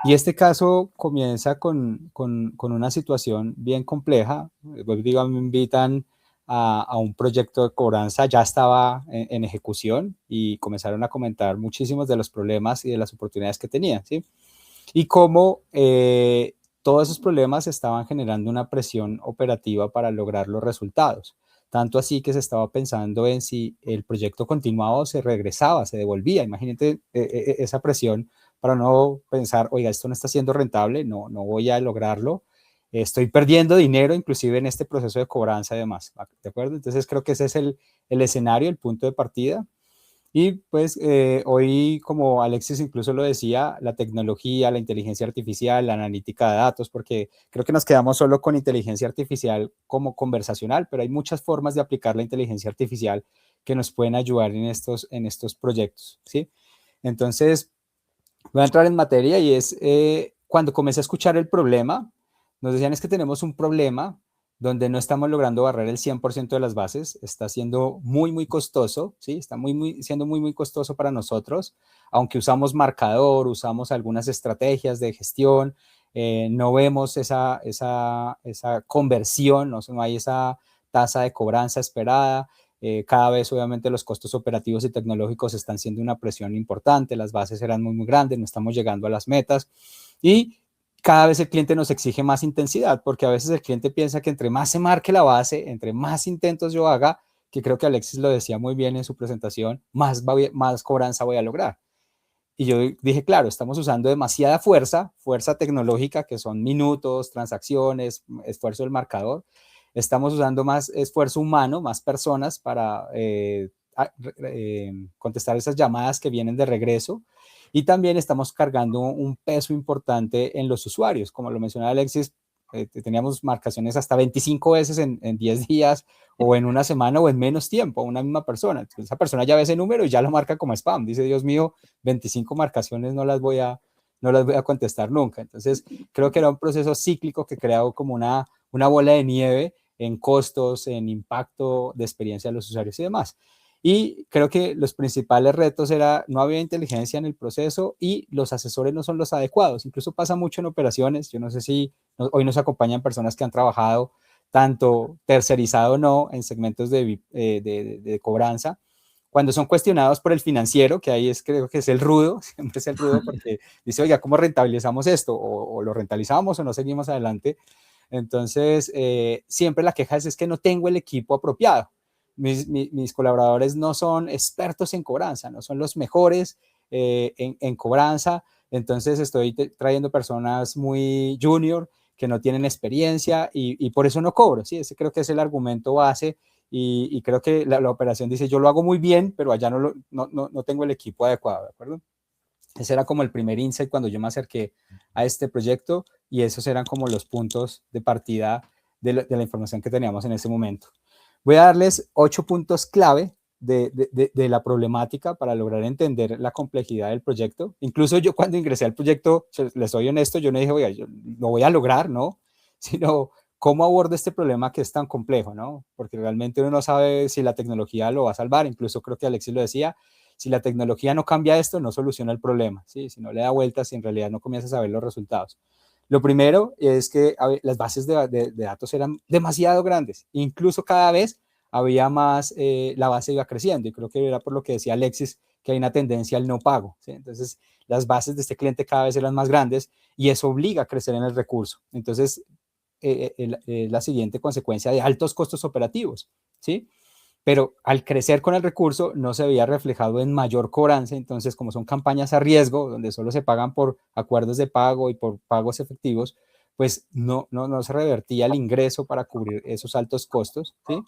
Y este caso comienza con una situación bien compleja. Digo, me invitan a un proyecto de cobranza, ya estaba en ejecución y comenzaron a comentar muchísimos de los problemas y de las oportunidades que tenían, ¿sí? Y cómo todos esos problemas estaban generando una presión operativa para lograr los resultados. Tanto así que se estaba pensando en si el proyecto continuaba o se regresaba, se devolvía. Imagínate esa presión para no pensar, oiga, esto no está siendo rentable, no voy a lograrlo, estoy perdiendo dinero inclusive en este proceso de cobranza y demás, ¿de acuerdo? Entonces creo que ese es el escenario, el punto de partida. Y pues hoy, como Alexis incluso lo decía, la tecnología, la inteligencia artificial, la analítica de datos, porque creo que nos quedamos solo con inteligencia artificial como conversacional, pero hay muchas formas de aplicar la inteligencia artificial que nos pueden ayudar en estos proyectos, ¿sí? Entonces, voy a entrar en materia y es cuando comencé a escuchar el problema, nos decían es que tenemos un problema donde no estamos logrando barrer el 100% de las bases, está siendo muy costoso, ¿sí? Está siendo muy costoso para nosotros, aunque usamos marcador, usamos algunas estrategias de gestión, no vemos esa conversión, no hay esa tasa de cobranza esperada. Cada vez obviamente los costos operativos y tecnológicos están siendo una presión importante, las bases eran muy grandes, no estamos llegando a las metas y cada vez el cliente nos exige más intensidad, porque a veces el cliente piensa que entre más se marque la base, entre más intentos yo haga, que creo que Alexis lo decía muy bien en su presentación, más cobranza voy a lograr. Y yo dije, claro, estamos usando demasiada fuerza tecnológica, que son minutos, transacciones, esfuerzo del marcador. Estamos usando más esfuerzo humano, más personas para contestar esas llamadas que vienen de regreso. Y también estamos cargando un peso importante en los usuarios. Como lo mencionaba Alexis, teníamos marcaciones hasta 25 veces en 10 días o en una semana o en menos tiempo a una misma persona. Entonces, esa persona ya ve ese número y ya lo marca como spam. Dice, Dios mío, 25 marcaciones no las voy a contestar nunca. Entonces, creo que era un proceso cíclico que creaba como una bola de nieve en costos, en impacto de experiencia de los usuarios y demás. Y creo que los principales retos era, no había inteligencia en el proceso y los asesores no son los adecuados. Incluso pasa mucho en operaciones. Yo no sé si hoy nos acompañan personas que han trabajado tanto tercerizado o no en segmentos de cobranza. Cuando son cuestionados por el financiero, que ahí creo que es el rudo, siempre es el rudo porque dice, oiga, ¿cómo rentabilizamos esto? O lo rentabilizamos o no seguimos adelante. Entonces, siempre la queja es que no tengo el equipo apropiado. Mis colaboradores no son expertos en cobranza, no son los mejores en cobranza, entonces estoy trayendo personas muy junior que no tienen experiencia y por eso no cobro, ¿sí? Ese creo que es el argumento base y creo que la operación dice, yo lo hago muy bien, pero allá no tengo el equipo adecuado, ¿de acuerdo? Ese era como el primer insight cuando yo me acerqué a este proyecto y esos eran como los puntos de partida de la información que teníamos en ese momento. Voy a darles 8 puntos clave de la problemática para lograr entender la complejidad del proyecto. Incluso yo cuando ingresé al proyecto, les soy honesto, yo no dije, oiga, yo lo voy a lograr, ¿no? Sino, ¿cómo abordo este problema que es tan complejo, ¿no? Porque realmente uno no sabe si la tecnología lo va a salvar. Incluso creo que Alexis lo decía, si la tecnología no cambia esto, no soluciona el problema, ¿sí? Si no le da vueltas, si en realidad no comienzas a ver los resultados. Lo primero es que las bases de datos eran demasiado grandes, incluso cada vez había más, la base iba creciendo, y creo que era por lo que decía Alexis, que hay una tendencia al no pago, ¿sí? Entonces, las bases de este cliente cada vez eran más grandes y eso obliga a crecer en el recurso. Entonces, la siguiente consecuencia de altos costos operativos, ¿sí? Pero al crecer con el recurso no se veía reflejado en mayor cobranza. Entonces, como son campañas a riesgo, donde solo se pagan por acuerdos de pago y por pagos efectivos, pues no se revertía el ingreso para cubrir esos altos costos, ¿sí?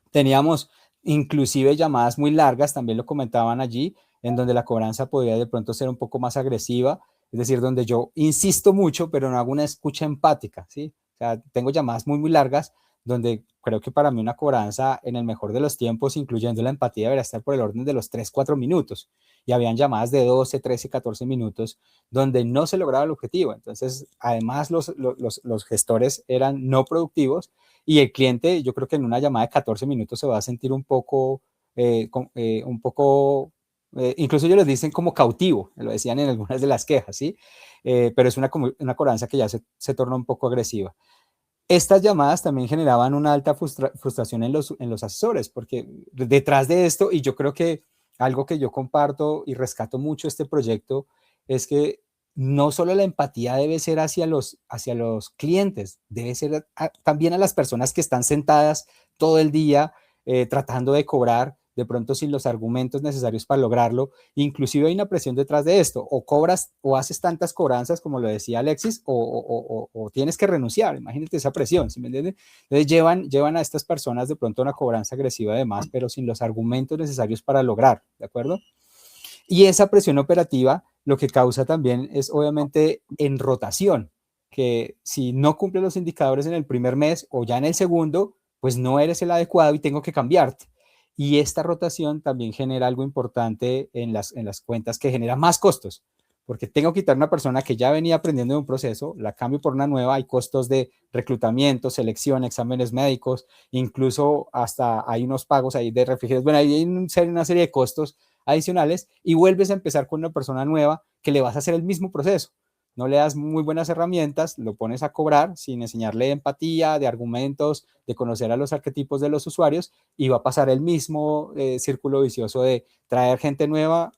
Teníamos inclusive llamadas muy largas, también lo comentaban allí, en donde la cobranza podía de pronto ser un poco más agresiva, es decir, donde yo insisto mucho, pero no hago una escucha empática, ¿sí? O sea, tengo llamadas muy largas, donde creo que para mí una cobranza en el mejor de los tiempos, incluyendo la empatía, debería estar por el orden de los 3-4 minutos. Y habían llamadas de 12, 13, 14 minutos donde no se lograba el objetivo. Entonces, además, los gestores eran no productivos y el cliente, yo creo que en una llamada de 14 minutos se va a sentir un poco, incluso ellos les dicen como cautivo, lo decían en algunas de las quejas, ¿sí? Pero es una cobranza que ya se torna un poco agresiva. Estas llamadas también generaban una alta frustración en los asesores, porque detrás de esto, y yo creo que algo que yo comparto y rescato mucho este proyecto, es que no solo la empatía debe ser hacia los clientes, debe ser también a las personas que están sentadas todo el día tratando de cobrar, de pronto sin los argumentos necesarios para lograrlo. Inclusive hay una presión detrás de esto, o cobras o haces tantas cobranzas como lo decía Alexis, o tienes que renunciar. Imagínate esa presión, ¿sí me entienden? Entonces llevan a estas personas de pronto a una cobranza agresiva además, pero sin los argumentos necesarios para lograr, ¿de acuerdo? Y esa presión operativa lo que causa también es obviamente en rotación, que si no cumples los indicadores en el primer mes o ya en el segundo, pues no eres el adecuado y tengo que cambiarte. Y esta rotación también genera algo importante en las cuentas, que genera más costos, porque tengo que quitar una persona que ya venía aprendiendo de un proceso, la cambio por una nueva, hay costos de reclutamiento, selección, exámenes médicos, incluso hasta hay unos pagos ahí de refrigerios. Bueno, ahí hay una serie de costos adicionales y vuelves a empezar con una persona nueva que le vas a hacer el mismo proceso. No le das muy buenas herramientas, lo pones a cobrar sin enseñarle empatía, de argumentos, de conocer a los arquetipos de los usuarios, y va a pasar el mismo círculo vicioso de traer gente nueva,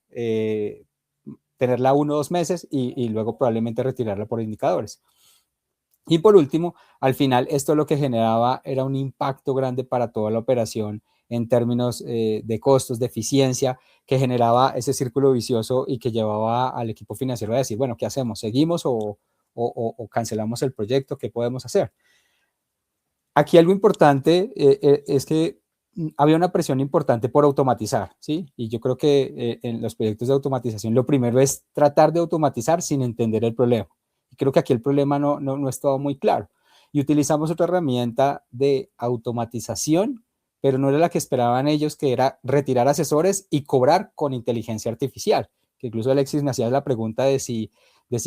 tenerla 1 o 2 meses y luego probablemente retirarla por indicadores. Y por último, al final, esto lo que generaba era un impacto grande para toda la operación en términos de costos, de eficiencia, que generaba ese círculo vicioso y que llevaba al equipo financiero a decir, bueno, ¿qué hacemos? ¿Seguimos o cancelamos el proyecto? ¿Qué podemos hacer? Aquí algo importante es que había una presión importante por automatizar, ¿sí? Y yo creo que en los proyectos de automatización lo primero es tratar de automatizar sin entender el problema. Y creo que aquí el problema no estaba muy claro. Y utilizamos otra herramienta de automatización, pero no era la que esperaban ellos, que era retirar asesores y cobrar con inteligencia artificial. Que incluso Alexis me hacía la pregunta de si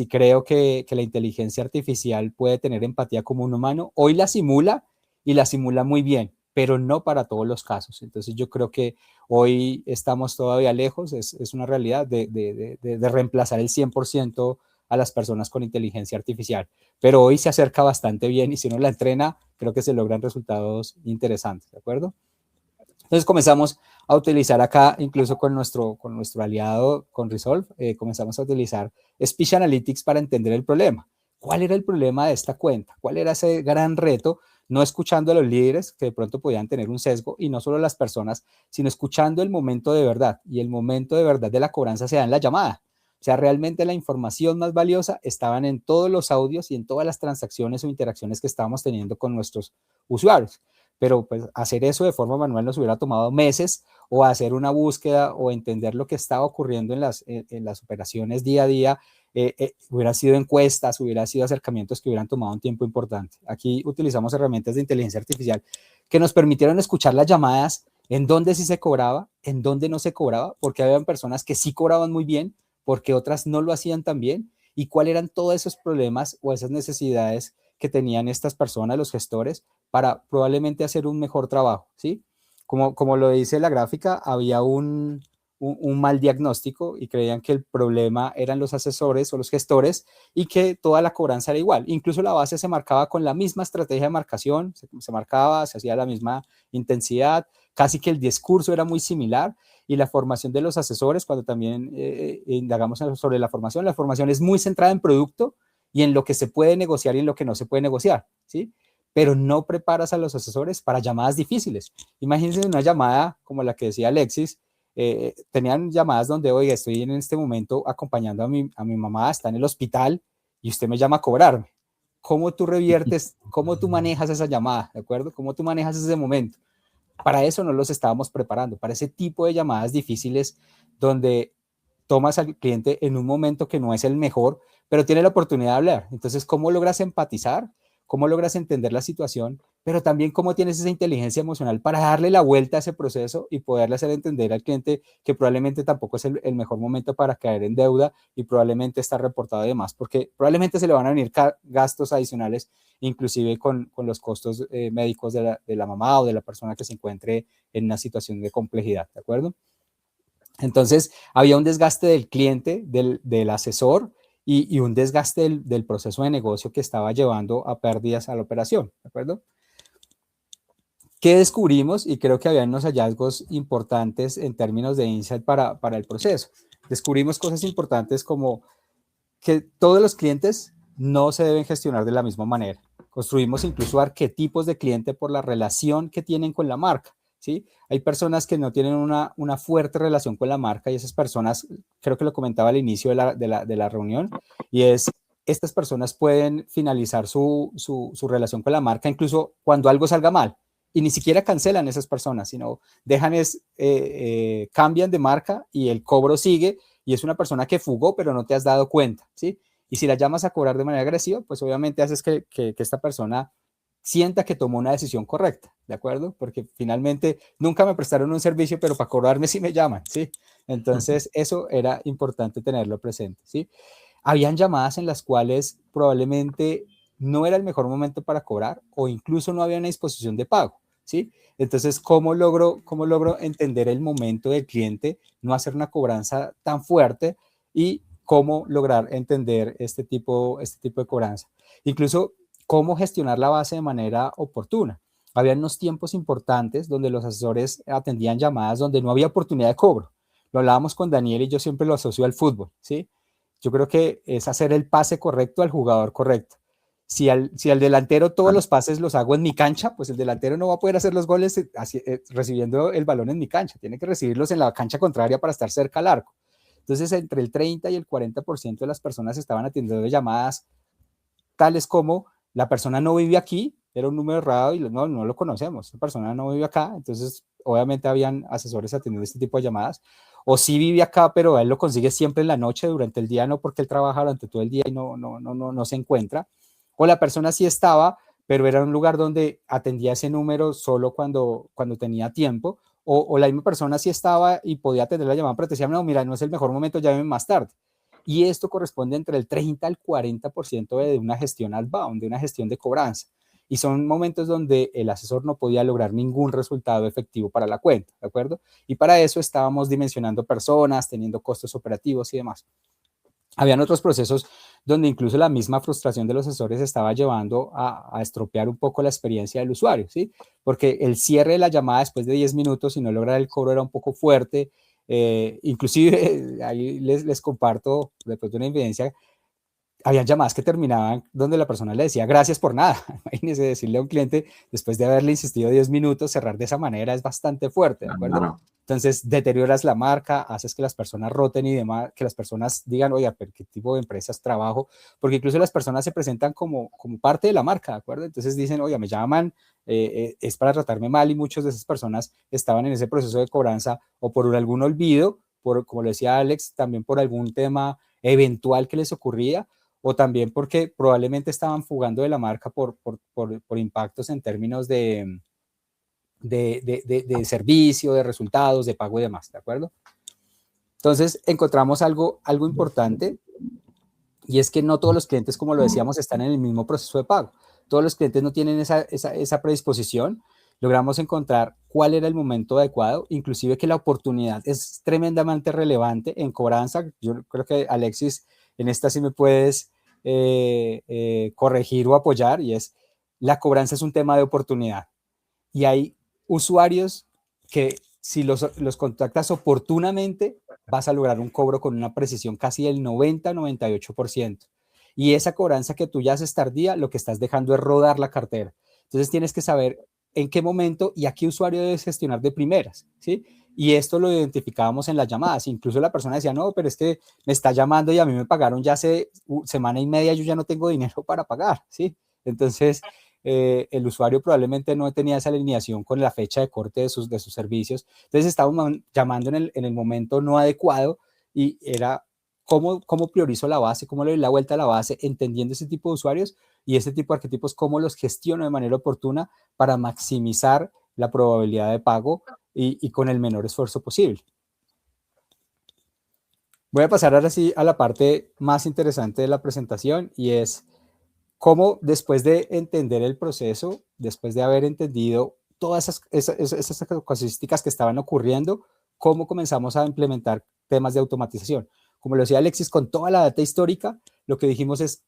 creo que la inteligencia artificial puede tener empatía como un humano. Hoy la simula y la simula muy bien, pero no para todos los casos. Entonces yo creo que hoy estamos todavía lejos, es una realidad de reemplazar el 100% a las personas con inteligencia artificial, pero hoy se acerca bastante bien y si uno la entrena, creo que se logran resultados interesantes, ¿de acuerdo? Entonces comenzamos a utilizar acá, incluso con nuestro aliado, con Resolve, comenzamos a utilizar Speech Analytics para entender el problema. ¿Cuál era el problema de esta cuenta? ¿Cuál era ese gran reto? No escuchando a los líderes que de pronto podían tener un sesgo, y no solo las personas, sino escuchando el momento de verdad. Y el momento de verdad de la cobranza se da en la llamada. O sea, realmente la información más valiosa estaban en todos los audios y en todas las transacciones o interacciones que estábamos teniendo con nuestros usuarios. Pero pues hacer eso de forma manual nos hubiera tomado meses, o hacer una búsqueda o entender lo que estaba ocurriendo en las operaciones día a día, hubiera sido encuestas, hubiera sido acercamientos que hubieran tomado un tiempo importante. Aquí utilizamos herramientas de inteligencia artificial que nos permitieron escuchar las llamadas en dónde sí se cobraba, en dónde no se cobraba, porque había personas que sí cobraban muy bien, porque otras no lo hacían tan bien, y cuáles eran todos esos problemas o esas necesidades que tenían estas personas, los gestores, para probablemente hacer un mejor trabajo, ¿sí? Como lo dice la gráfica, había un mal diagnóstico y creían que el problema eran los asesores o los gestores y que toda la cobranza era igual. Incluso la base se marcaba con la misma estrategia de marcación, se marcaba, se hacía la misma intensidad, casi que el discurso era muy similar y la formación de los asesores, cuando también indagamos sobre la formación es muy centrada en producto y en lo que se puede negociar y en lo que no se puede negociar, ¿sí? Pero no preparas a los asesores para llamadas difíciles. Imagínense una llamada como la que decía Alexis, tenían llamadas donde, oiga, estoy en este momento acompañando a mi mamá, está en el hospital y usted me llama a cobrarme. ¿Cómo tú reviertes, cómo tú manejas esa llamada, ¿de acuerdo? ¿Cómo tú manejas ese momento? Para eso no los estábamos preparando, para ese tipo de llamadas difíciles donde tomas al cliente en un momento que no es el mejor, pero tiene la oportunidad de hablar. Entonces, ¿cómo logras empatizar? ¿Cómo logras entender la situación? Pero también cómo tienes esa inteligencia emocional para darle la vuelta a ese proceso y poderle hacer entender al cliente que probablemente tampoco es el mejor momento para caer en deuda y probablemente está reportado de más, porque probablemente se le van a venir gastos adicionales, inclusive con los costos médicos de la mamá o de la persona que se encuentre en una situación de complejidad, ¿de acuerdo? Entonces, había un desgaste del cliente, del asesor y un desgaste del proceso de negocio que estaba llevando a pérdidas a la operación, ¿de acuerdo? ¿Qué descubrimos? Y creo que había unos hallazgos importantes en términos de insight para el proceso. Descubrimos cosas importantes como que todos los clientes no se deben gestionar de la misma manera. Construimos incluso arquetipos de cliente por la relación que tienen con la marca, ¿sí? Hay personas que no tienen una fuerte relación con la marca y esas personas, creo que lo comentaba al inicio de la reunión, y es, estas personas pueden finalizar su relación con la marca incluso cuando algo salga mal y ni siquiera cancelan esas personas, sino cambian de marca y el cobro sigue y es una persona que fugó pero no te has dado cuenta, ¿sí? Y si la llamas a cobrar de manera agresiva, pues obviamente haces que esta persona sienta que tomó una decisión correcta, ¿de acuerdo? Porque finalmente nunca me prestaron un servicio, pero para cobrarme sí me llaman, ¿sí? Entonces eso era importante tenerlo presente, ¿sí? Habían llamadas en las cuales probablemente no era el mejor momento para cobrar o incluso no había una disposición de pago, ¿sí? Entonces, ¿cómo logro entender el momento del cliente, no hacer una cobranza tan fuerte y cómo lograr entender este tipo de cobranza? Incluso, ¿cómo gestionar la base de manera oportuna? Había unos tiempos importantes donde los asesores atendían llamadas donde no había oportunidad de cobro. Lo hablábamos con Daniel y yo siempre lo asocio al fútbol, ¿sí? Yo creo que es hacer el pase correcto al jugador correcto. Si al delantero todos los pases los hago en mi cancha, pues el delantero no va a poder hacer los goles recibiendo el balón en mi cancha. Tiene que recibirlos en la cancha contraria para estar cerca al arco. Entonces, entre el 30 y el 40% de las personas estaban atendiendo llamadas tales como la persona no vive aquí, era un número errado y no lo conocemos, la persona no vive acá, entonces obviamente habían asesores atendiendo este tipo de llamadas, o sí vive acá, pero él lo consigue siempre en la noche, durante el día no, porque él trabaja durante todo el día y no se encuentra, o la persona sí estaba, pero era un lugar donde atendía ese número solo cuando tenía tiempo, o la misma persona sí estaba y podía atender la llamada, pero te decía, no, mira, no es el mejor momento, llámeme más tarde. Y esto corresponde entre el 30 al 40% de una gestión outbound, de una gestión de cobranza. Y son momentos donde el asesor no podía lograr ningún resultado efectivo para la cuenta, ¿de acuerdo? Y para eso estábamos dimensionando personas, teniendo costos operativos y demás. Habían otros procesos donde incluso la misma frustración de los asesores estaba llevando a estropear un poco la experiencia del usuario, ¿sí? Porque el cierre de la llamada después de 10 minutos y no lograr el cobro era un poco fuerte. Inclusive, ahí les comparto después de una evidencia, habían llamadas que terminaban donde la persona le decía gracias por nada. Imagínese decirle a un cliente, después de haberle insistido 10 minutos, cerrar de esa manera es bastante fuerte, ¿de acuerdo? Claro. Entonces, deterioras la marca, haces que las personas roten y demás, que las personas digan, oiga, pero ¿qué tipo de empresas trabajo? Porque incluso las personas se presentan como parte de la marca, ¿de acuerdo? Entonces dicen, oiga, me llaman, es para tratarme mal, y muchas de esas personas estaban en ese proceso de cobranza o por algún olvido, como lo decía Alex, también por algún tema eventual que les ocurría, o también porque probablemente estaban fugando de la marca por impactos en términos de de servicio, de resultados, de pago y demás, ¿de acuerdo? Entonces, encontramos algo importante, y es que no todos los clientes, como lo decíamos, están en el mismo proceso de pago. Todos los clientes no tienen esa predisposición. Logramos encontrar cuál era el momento adecuado, inclusive que la oportunidad es tremendamente relevante en cobranza. Yo creo que, Alexis, en esta sí me puedes corregir o apoyar, y es, la cobranza es un tema de oportunidad. Y hay usuarios que, si los contactas oportunamente, vas a lograr un cobro con una precisión casi del 90-98%. Y esa cobranza que tú ya haces tardía, lo que estás dejando es rodar la cartera. Entonces tienes que saber en qué momento y a qué usuario debes gestionar de primeras, ¿sí? Y esto lo identificábamos en las llamadas. Incluso la persona decía, no, pero es que me está llamando y a mí me pagaron ya hace semana y media, yo ya no tengo dinero para pagar, ¿sí? Entonces, el usuario probablemente no tenía esa alineación con la fecha de corte de sus servicios. Entonces estábamos llamando en el momento no adecuado, y era cómo priorizo la base, cómo le doy la vuelta a la base, entendiendo ese tipo de usuarios y ese tipo de arquetipos, cómo los gestiono de manera oportuna para maximizar la probabilidad de pago y con el menor esfuerzo posible. Voy a pasar ahora sí a la parte más interesante de la presentación, y es cómo, después de entender el proceso, después de haber entendido todas esas casuísticas que estaban ocurriendo, cómo comenzamos a implementar temas de automatización. Como lo decía Alexis, con toda la data histórica, lo que dijimos es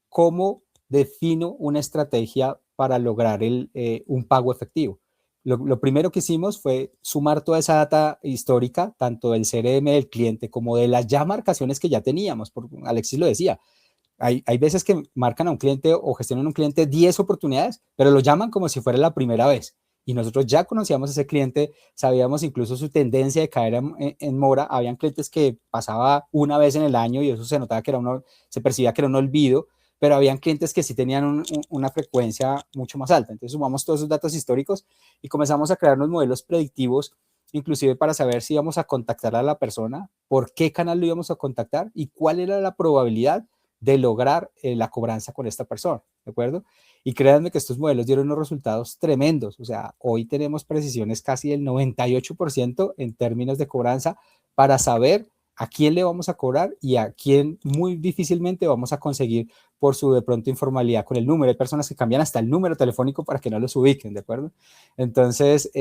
cómo defino una estrategia para lograr un pago efectivo. Lo primero que hicimos fue sumar toda esa data histórica, tanto del CRM del cliente como de las ya marcaciones que ya teníamos, porque Alexis lo decía. Hay veces que marcan a un cliente o gestionan a un cliente 10 oportunidades, pero lo llaman como si fuera la primera vez. Y nosotros ya conocíamos a ese cliente, sabíamos incluso su tendencia de caer en mora. Habían clientes que pasaba una vez en el año y eso se notaba que se percibía que era un olvido, pero habían clientes que sí tenían una frecuencia mucho más alta. Entonces sumamos todos esos datos históricos y comenzamos a crear unos modelos predictivos, inclusive para saber si íbamos a contactar a la persona, por qué canal lo íbamos a contactar y cuál era la probabilidad de lograr la cobranza con esta persona, ¿de acuerdo? Y créanme que estos modelos dieron unos resultados tremendos. O sea, hoy tenemos precisiones casi del 98% en términos de cobranza, para saber a quién le vamos a cobrar y a quién muy difícilmente vamos a conseguir por su de pronto informalidad con el número. Hay personas que cambian hasta el número telefónico para que no los ubiquen, ¿de acuerdo? Entonces,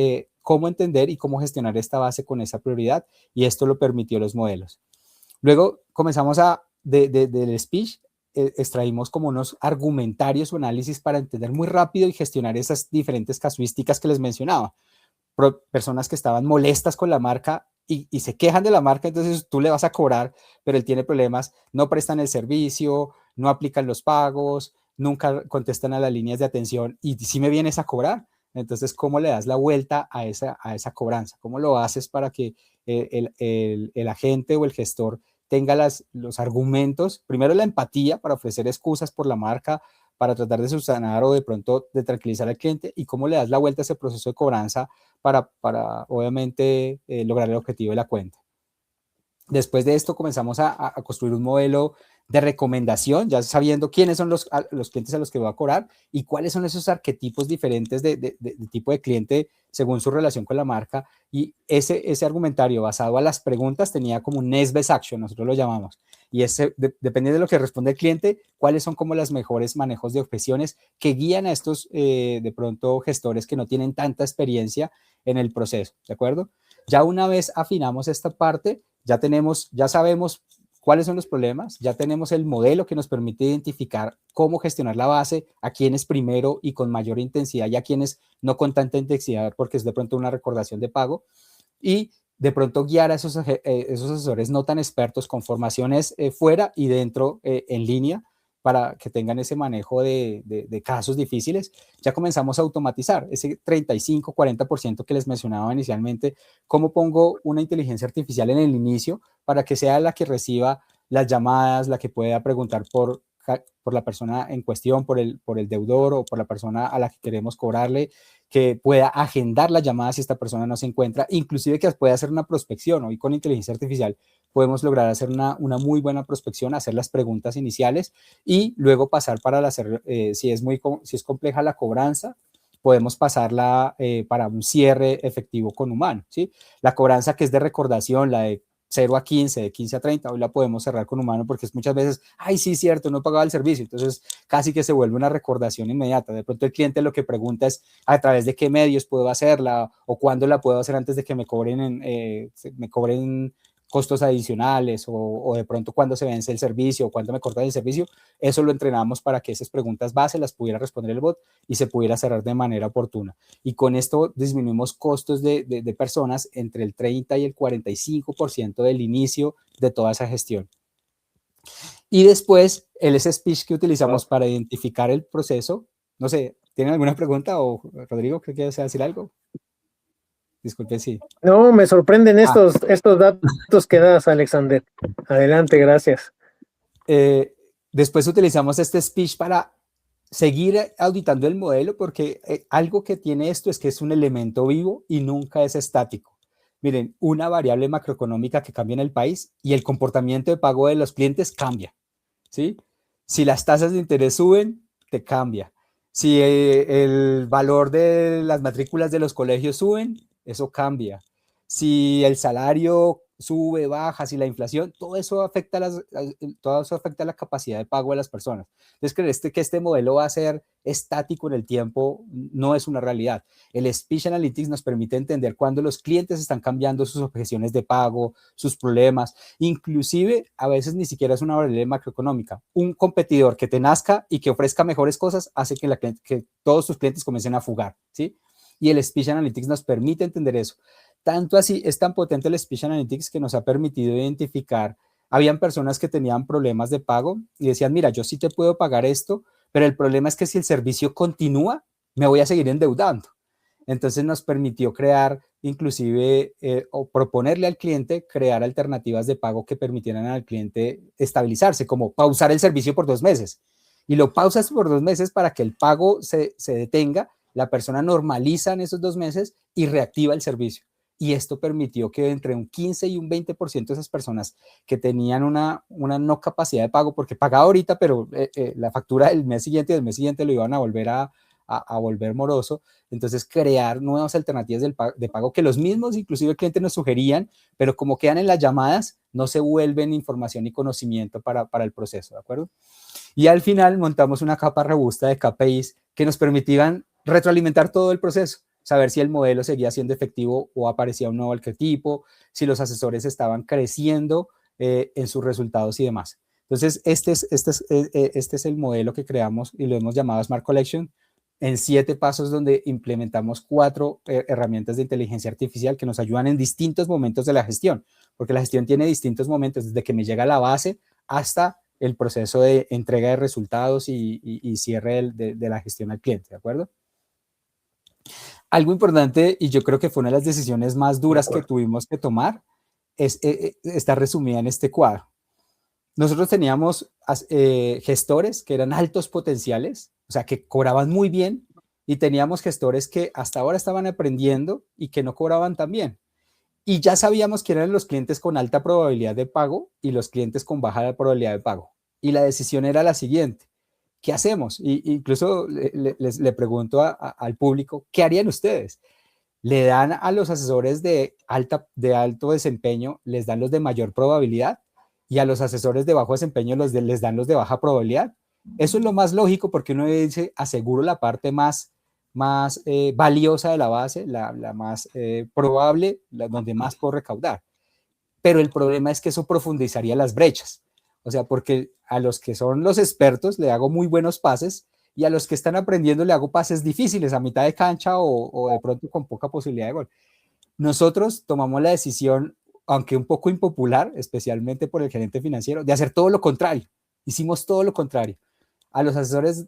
cómo entender y cómo gestionar esta base con esa prioridad, y esto lo permitió los modelos. Luego comenzamos del speech, extraímos como unos argumentarios o análisis para entender muy rápido y gestionar esas diferentes casuísticas que les mencionaba. Personas que estaban molestas con la marca y se quejan de la marca, entonces tú le vas a cobrar, pero él tiene problemas, no prestan el servicio, no aplican los pagos, nunca contestan a las líneas de atención y si me vienes a cobrar. Entonces, ¿cómo le das la vuelta a esa cobranza? ¿Cómo lo haces para que el agente o el gestor tenga los argumentos, primero la empatía para ofrecer excusas por la marca, para tratar de subsanar o de pronto de tranquilizar al cliente, y cómo le das la vuelta a ese proceso de cobranza para obviamente lograr el objetivo de la cuenta? Después de esto comenzamos a construir un modelo de recomendación, ya sabiendo quiénes son los clientes a los que voy a cobrar y cuáles son esos arquetipos diferentes de tipo de cliente según su relación con la marca. Y ese argumentario basado a las preguntas tenía como un next best action, nosotros lo llamamos. Y dependiendo de lo que responde el cliente, cuáles son como los mejores manejos de objeciones que guían a estos de pronto gestores que no tienen tanta experiencia en el proceso, ¿de acuerdo? Ya una vez afinamos esta parte, ya sabemos cuáles son los problemas, ya tenemos el modelo que nos permite identificar cómo gestionar la base, a quienes primero y con mayor intensidad y a quienes no con tanta intensidad porque es de pronto una recordación de pago, y de pronto guiar a esos asesores no tan expertos con formaciones fuera y dentro en línea para que tengan ese manejo de casos difíciles. Ya comenzamos a automatizar ese 35-40% que les mencionaba inicialmente. ¿Cómo pongo una inteligencia artificial en el inicio para que sea la que reciba las llamadas, la que pueda preguntar por la persona en cuestión, por el deudor o por la persona a la que queremos cobrarle, que pueda agendar la llamada si esta persona no se encuentra, inclusive que pueda hacer una prospección? Hoy con inteligencia artificial podemos lograr hacer una muy buena prospección, hacer las preguntas iniciales y luego pasar para si es compleja la cobranza, podemos pasarla para un cierre efectivo con humano, ¿sí? La cobranza que es de recordación, la de 0 a 15, de 15 a 30, hoy la podemos cerrar con humano porque es muchas veces, ay, sí, cierto, no he pagado el servicio, entonces casi que se vuelve una recordación inmediata. De pronto el cliente lo que pregunta es a través de qué medios puedo hacerla o cuándo la puedo hacer antes de que me cobren costos adicionales o de pronto cuándo se vence el servicio o cuándo me cortan el servicio. Eso lo entrenamos para que esas preguntas base las pudiera responder el bot y se pudiera cerrar de manera oportuna. Y con esto disminuimos costos de personas entre el 30 y el 45% del inicio de toda esa gestión. Y después, el speech que utilizamos para identificar el proceso, no sé, ¿tienen alguna pregunta o Rodrigo, creo que quieres decir algo? Disculpe, sí. No, me sorprenden estos datos que das, Alexander. Adelante, gracias. Después utilizamos este speech para seguir auditando el modelo porque algo que tiene esto es que es un elemento vivo y nunca es estático. Miren, una variable macroeconómica que cambia en el país y el comportamiento de pago de los clientes cambia, ¿sí? Si las tasas de interés suben, te cambia. Si el valor de las matrículas de los colegios suben, eso cambia. Si el salario sube, baja, si la inflación, todo eso afecta la capacidad de pago de las personas. Entonces, creer que este modelo va a ser estático en el tiempo no es una realidad. El Speech Analytics nos permite entender cuándo los clientes están cambiando sus objeciones de pago, sus problemas, inclusive a veces ni siquiera es una variable macroeconómica. Un competidor que te nazca y que ofrezca mejores cosas hace que todos sus clientes comiencen a fugar, ¿sí? Y el Speech Analytics nos permite entender eso. Tanto así, es tan potente el Speech Analytics que nos ha permitido identificar, habían personas que tenían problemas de pago y decían, mira, yo sí te puedo pagar esto, pero el problema es que si el servicio continúa, me voy a seguir endeudando. Entonces nos permitió crear, inclusive, o proponerle al cliente crear alternativas de pago que permitieran al cliente estabilizarse, como pausar el servicio por 2 meses. Y lo pausas por 2 meses para que el pago se detenga, la persona normaliza en esos 2 meses y reactiva el servicio. Y esto permitió que entre un 15 y un 20% de esas personas que tenían una no capacidad de pago, porque pagaba ahorita, pero la factura del mes siguiente y del mes siguiente lo iban a volver a volver moroso, entonces crear nuevas alternativas de pago que los mismos, inclusive el cliente nos sugerían, pero como quedan en las llamadas, no se vuelven información y conocimiento para el proceso, ¿de acuerdo? Y al final montamos una capa robusta de KPIs que nos permitían retroalimentar todo el proceso, saber si el modelo seguía siendo efectivo o aparecía un nuevo arquetipo, si los asesores estaban creciendo en sus resultados y demás. Entonces, este es el modelo que creamos y lo hemos llamado Smart Collection en 7 pasos donde implementamos 4 herramientas de inteligencia artificial que nos ayudan en distintos momentos de la gestión, porque la gestión tiene distintos momentos, desde que me llega la base hasta el proceso de entrega de resultados y cierre de la gestión al cliente, ¿de acuerdo? Algo importante, y yo creo que fue una de las decisiones más duras que tuvimos que tomar, está resumida en este cuadro. Nosotros teníamos gestores que eran altos potenciales, o sea, que cobraban muy bien, y teníamos gestores que hasta ahora estaban aprendiendo y que no cobraban tan bien. Y ya sabíamos que eran los clientes con alta probabilidad de pago y los clientes con baja probabilidad de pago. Y la decisión era la siguiente: ¿qué hacemos? Incluso le pregunto al público, ¿qué harían ustedes? ¿Le dan a los asesores de alto desempeño, les dan los de mayor probabilidad? ¿Y a los asesores de bajo desempeño les dan los de baja probabilidad? Eso es lo más lógico, porque uno dice, aseguro la parte más valiosa de la base, la más probable, donde más puedo recaudar. Pero el problema es que eso profundizaría las brechas. O sea, porque a los que son los expertos le hago muy buenos pases y a los que están aprendiendo le hago pases difíciles a mitad de cancha o de pronto con poca posibilidad de gol. Nosotros tomamos la decisión, aunque un poco impopular, especialmente por el gerente financiero, de hacer todo lo contrario. Hicimos todo lo contrario. A los asesores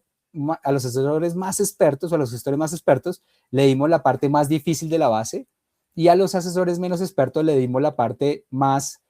más expertos o a los gestores más expertos le dimos la parte más difícil de la base y a los asesores menos expertos le dimos la parte más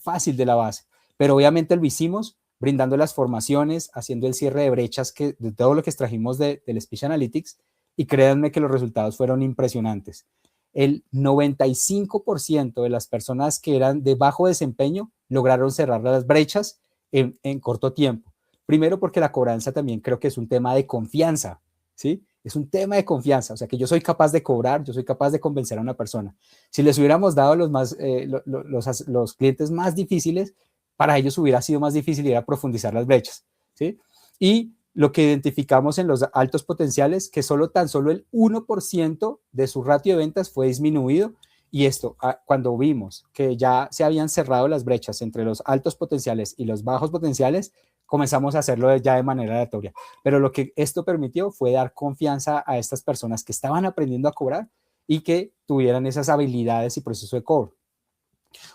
fácil de la base. Pero obviamente lo hicimos brindando las formaciones, haciendo el cierre de brechas de todo lo que extrajimos del Speech Analytics, y créanme que los resultados fueron impresionantes. El 95% de las personas que eran de bajo desempeño lograron cerrar las brechas en corto tiempo. Primero porque la cobranza también creo que es un tema de confianza, ¿sí? Es un tema de confianza, o sea, que yo soy capaz de cobrar, yo soy capaz de convencer a una persona. Si les hubiéramos dado los clientes más difíciles, para ellos hubiera sido más difícil ir a profundizar las brechas, ¿sí? Y lo que identificamos en los altos potenciales, que tan solo el 1% de su ratio de ventas fue disminuido, y esto, cuando vimos que ya se habían cerrado las brechas entre los altos potenciales y los bajos potenciales, comenzamos a hacerlo ya de manera aleatoria. Pero lo que esto permitió fue dar confianza a estas personas que estaban aprendiendo a cobrar y que tuvieran esas habilidades y proceso de cobro.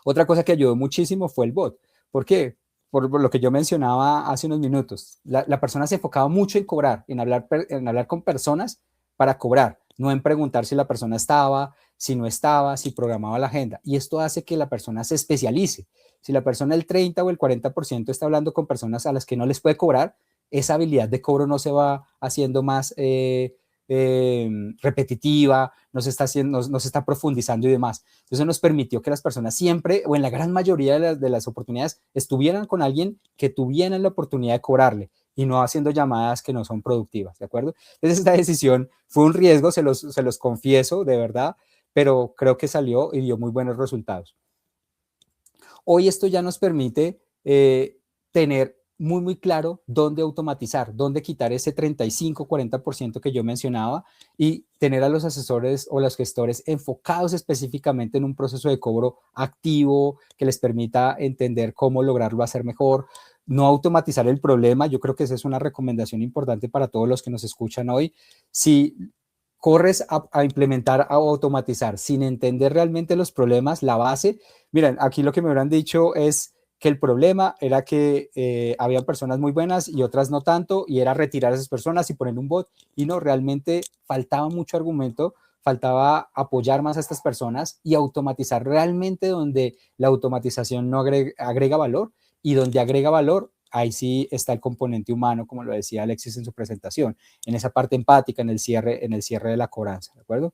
Otra cosa que ayudó muchísimo fue el bot. ¿Por qué? Por lo que yo mencionaba hace unos minutos. La persona se enfocaba mucho en cobrar, en hablar con personas para cobrar, no en preguntar si la persona estaba, si no estaba, si programaba la agenda. Y esto hace que la persona se especialice. Si la persona el 30 o el 40% está hablando con personas a las que no les puede cobrar, esa habilidad de cobro no se va haciendo más repetitiva, no se está profundizando y demás. Entonces nos permitió que las personas siempre, o en la gran mayoría de las oportunidades, estuvieran con alguien que tuvieran la oportunidad de cobrarle y no haciendo llamadas que no son productivas, ¿de acuerdo? Entonces esta decisión fue un riesgo, se los confieso, de verdad, pero creo que salió y dio muy buenos resultados. Hoy esto ya nos permite tener muy claro dónde automatizar, dónde quitar ese 35-40% que yo mencionaba y tener a los asesores o los gestores enfocados específicamente en un proceso de cobro activo que les permita entender cómo lograrlo hacer mejor, no automatizar el problema. Yo creo que esa es una recomendación importante para todos los que nos escuchan hoy. Si corres a implementar, a automatizar sin entender realmente los problemas, la base, miren, aquí lo que me hubieran dicho es que el problema era que había personas muy buenas y otras no tanto, y era retirar a esas personas y poner un bot, y no, realmente faltaba mucho argumento, faltaba apoyar más a estas personas y automatizar realmente donde la automatización no agrega valor, y donde agrega valor, ahí sí está el componente humano, como lo decía Alexis en su presentación, en esa parte empática, en el cierre de la cobranza, ¿de acuerdo?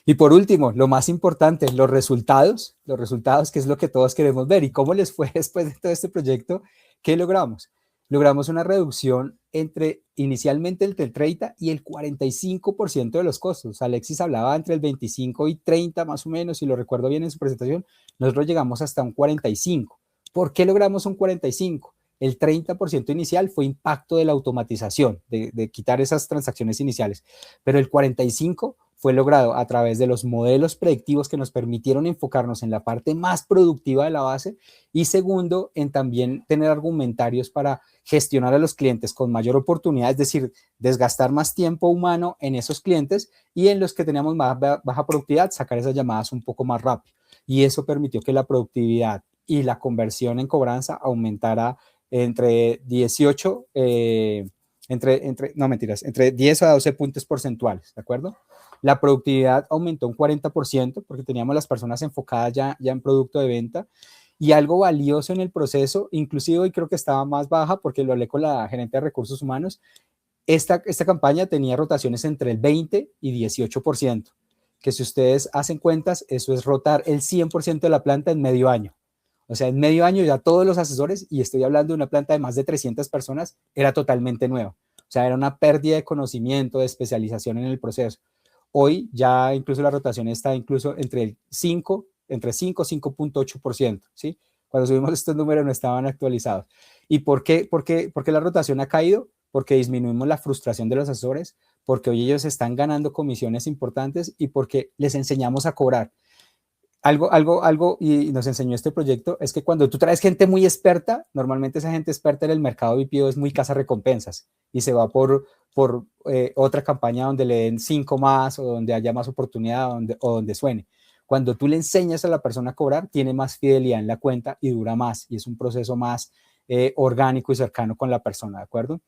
Y por último, lo más importante, los resultados, que es lo que todos queremos ver. ¿Y cómo les fue después de todo este proyecto? ¿Qué logramos? Logramos una reducción inicialmente entre el 30 y el 45% de los costos. Alexis hablaba entre el 25 y 30 más o menos, si lo recuerdo bien en su presentación, nosotros llegamos hasta un 45. ¿Por qué logramos un 45? El 30% inicial fue impacto de la automatización, de quitar esas transacciones iniciales, pero el 45% fue logrado a través de los modelos predictivos que nos permitieron enfocarnos en la parte más productiva de la base, y segundo, en también tener argumentarios para gestionar a los clientes con mayor oportunidad, es decir, desgastar más tiempo humano en esos clientes, y en los que teníamos más baja productividad, sacar esas llamadas un poco más rápido. Y eso permitió que la productividad y la conversión en cobranza aumentara entre 18, entre 10 a 12 puntos porcentuales, ¿de acuerdo? La productividad aumentó un 40% porque teníamos las personas enfocadas ya en producto de venta, y algo valioso en el proceso, inclusive hoy creo que estaba más baja porque lo hablé con la gerente de recursos humanos. Esta campaña tenía rotaciones entre el 20 y 18%, que si ustedes hacen cuentas, eso es rotar el 100% de la planta en medio año. O sea, en medio año ya todos los asesores, y estoy hablando de una planta de más de 300 personas, era totalmente nueva. O sea, era una pérdida de conocimiento, de especialización en el proceso. Hoy ya incluso la rotación está incluso entre 5 y 5.8%, ¿sí? Cuando subimos estos números no estaban actualizados. ¿Y por qué la rotación ha caído? Porque disminuimos la frustración de los asesores, porque hoy ellos están ganando comisiones importantes y porque les enseñamos a cobrar. Algo, y nos enseñó este proyecto, es que cuando tú traes gente muy experta, normalmente esa gente experta en el mercado BPO es muy caza recompensas y se va por otra campaña donde le den 5 más o donde haya más oportunidad o donde suene. Cuando tú le enseñas a la persona a cobrar, tiene más fidelidad en la cuenta y dura más, y es un proceso más orgánico y cercano con la persona, ¿de acuerdo?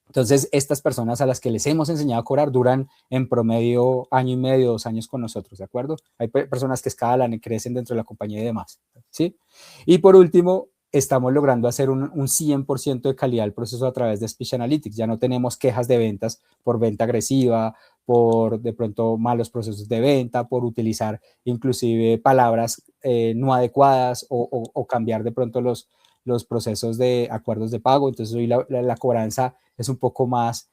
Entonces, estas personas a las que les hemos enseñado a cobrar duran en promedio 1.5 años, 2 años con nosotros, ¿de acuerdo? Hay personas que escalan y crecen dentro de la compañía y demás, ¿sí? Y por último, estamos logrando hacer un 100% de calidad del proceso a través de Speech Analytics. Ya no tenemos quejas de ventas por venta agresiva, por de pronto malos procesos de venta, por utilizar inclusive palabras no adecuadas o cambiar de pronto los procesos de acuerdos de pago. Entonces hoy la cobranza es un poco más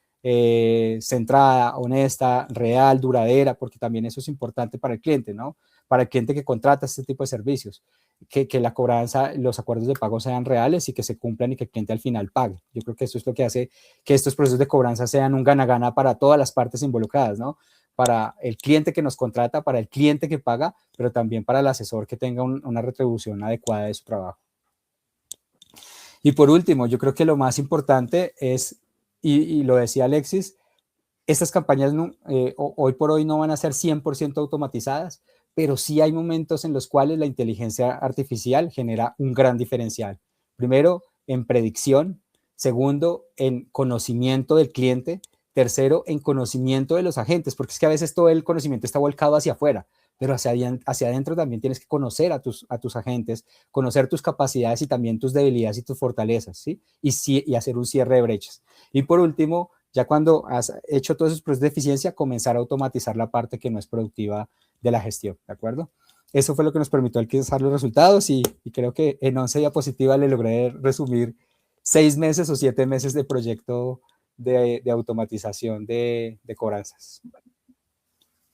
centrada, honesta, real, duradera, porque también eso es importante para el cliente, ¿no? Para el cliente que contrata este tipo de servicios, que la cobranza, los acuerdos de pago sean reales y que se cumplan y que el cliente al final pague. Yo creo que eso es lo que hace que estos procesos de cobranza sean un gana-gana para todas las partes involucradas, ¿no? Para el cliente que nos contrata, para el cliente que paga, pero también para el asesor que tenga una retribución adecuada de su trabajo. Y por último, yo creo que lo más importante es, y lo decía Alexis, estas campañas hoy por hoy no van a ser 100% automatizadas, pero sí hay momentos en los cuales la inteligencia artificial genera un gran diferencial. Primero, en predicción. Segundo, en conocimiento del cliente. Tercero, en conocimiento de los agentes, porque es que a veces todo el conocimiento está volcado hacia afuera, pero hacia adentro también tienes que conocer a tus agentes, conocer tus capacidades y también tus debilidades y tus fortalezas, ¿sí? Y hacer un cierre de brechas. Y por último, ya cuando has hecho todos esos procesos de eficiencia, comenzar a automatizar la parte que no es productiva de la gestión, ¿de acuerdo? Eso fue lo que nos permitió alcanzar los resultados y creo que en 11 diapositivas le logré resumir 6 meses o 7 meses de proyecto de automatización de cobranzas.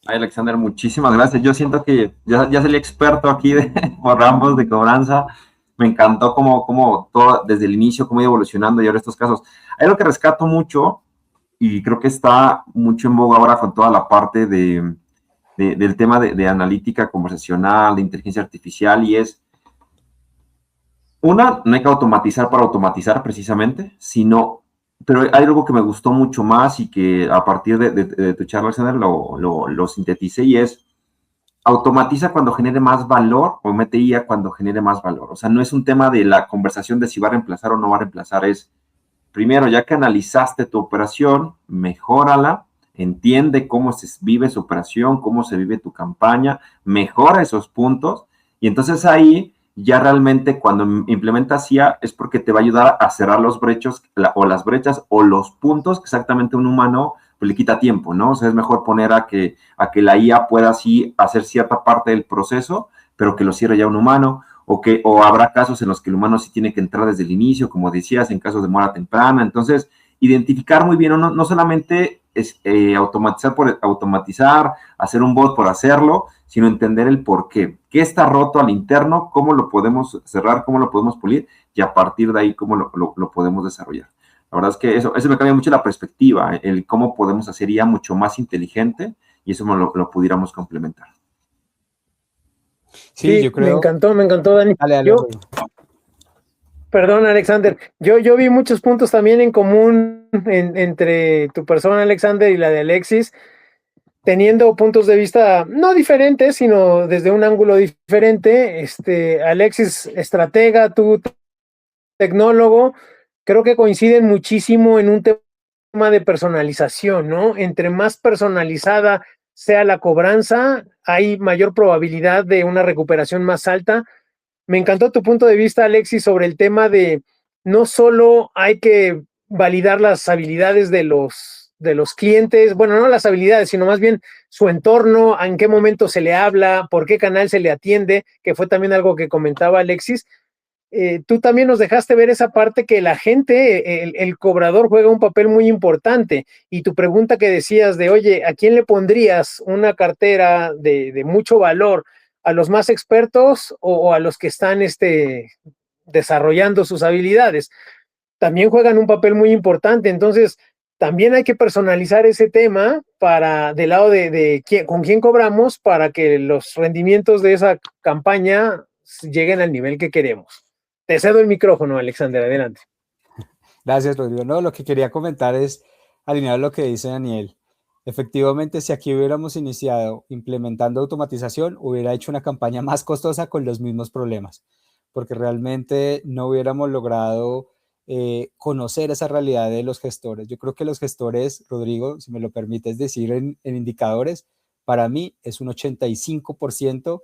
Ay, Alexander, muchísimas gracias. Yo siento que ya salí experto aquí por Rambos de cobranza. Me encantó cómo todo desde el inicio, cómo iba evolucionando y ahora estos casos. Hay algo que rescato mucho y creo que está mucho en boga ahora con toda la parte del tema de analítica conversacional, de inteligencia artificial, y es, no hay que automatizar para automatizar precisamente, pero hay algo que me gustó mucho más y que a partir de tu charla, Alexander, lo sinteticé, y es, automatiza cuando genere más valor o mete IA cuando genere más valor. O sea, no es un tema de la conversación de si va a reemplazar o no va a reemplazar, es, primero, ya que analizaste tu operación, mejórala, entiende cómo se vive su operación, cómo se vive tu campaña, mejora esos puntos, y entonces ahí ya realmente cuando implementas IA es porque te va a ayudar a cerrar los brechos o las brechas o los puntos que exactamente un humano pues le quita tiempo, ¿no? O sea, es mejor poner a que la IA pueda así hacer cierta parte del proceso, pero que lo cierre ya un humano, o habrá casos en los que el humano sí tiene que entrar desde el inicio, como decías, en casos de mora temprana. Entonces, identificar muy bien, no solamente es automatizar por automatizar, hacer un bot por hacerlo, sino entender el por qué. ¿Qué está roto al interno? ¿Cómo lo podemos cerrar? ¿Cómo lo podemos pulir? Y a partir de ahí, ¿cómo lo podemos desarrollar? La verdad es que eso me cambia mucho la perspectiva, el cómo podemos hacer IA mucho más inteligente, y eso lo pudiéramos complementar. Sí, yo creo... Me encantó, Dani. Dale, Perdón, Alexander. Yo vi muchos puntos también en común entre tu persona, Alexander, y la de Alexis, teniendo puntos de vista no diferentes, sino desde un ángulo diferente. Alexis, estratega, tú, tecnólogo, creo que coinciden muchísimo en un tema de personalización, ¿no? Entre más personalizada sea la cobranza, hay mayor probabilidad de una recuperación más alta. Me encantó tu punto de vista, Alexis, sobre el tema de no solo hay que validar las habilidades de los clientes, bueno, no las habilidades, sino más bien su entorno, en qué momento se le habla, por qué canal se le atiende, que fue también algo que comentaba Alexis. Tú también nos dejaste ver esa parte que la gente, el cobrador juega un papel muy importante, y tu pregunta que decías de, oye, ¿a quién le pondrías una cartera de mucho valor? ¿A los más expertos o a los que están desarrollando sus habilidades? También juegan un papel muy importante. Entonces, también hay que personalizar ese tema del lado de con quién cobramos, para que los rendimientos de esa campaña lleguen al nivel que queremos. Te cedo el micrófono, Alexander, adelante. Gracias, Rodrigo. No, lo que quería comentar es alinear lo que dice Daniel. Efectivamente, si aquí hubiéramos iniciado implementando automatización, hubiera hecho una campaña más costosa con los mismos problemas, porque realmente no hubiéramos logrado conocer esa realidad de los gestores. Yo creo que los gestores, Rodrigo, si me lo permites decir en indicadores, para mí es un 85%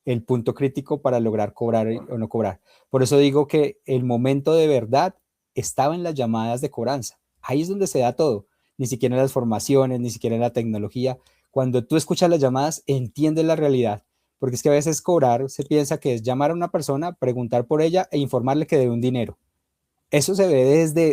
el punto crítico para lograr cobrar o no cobrar. Por eso digo que el momento de verdad estaba en las llamadas de cobranza. Ahí es donde se da todo. Ni siquiera en las formaciones, ni siquiera en la tecnología. Cuando tú escuchas las llamadas, entiendes la realidad. Porque es que a veces cobrar se piensa que es llamar a una persona, preguntar por ella e informarle que debe un dinero. Eso se ve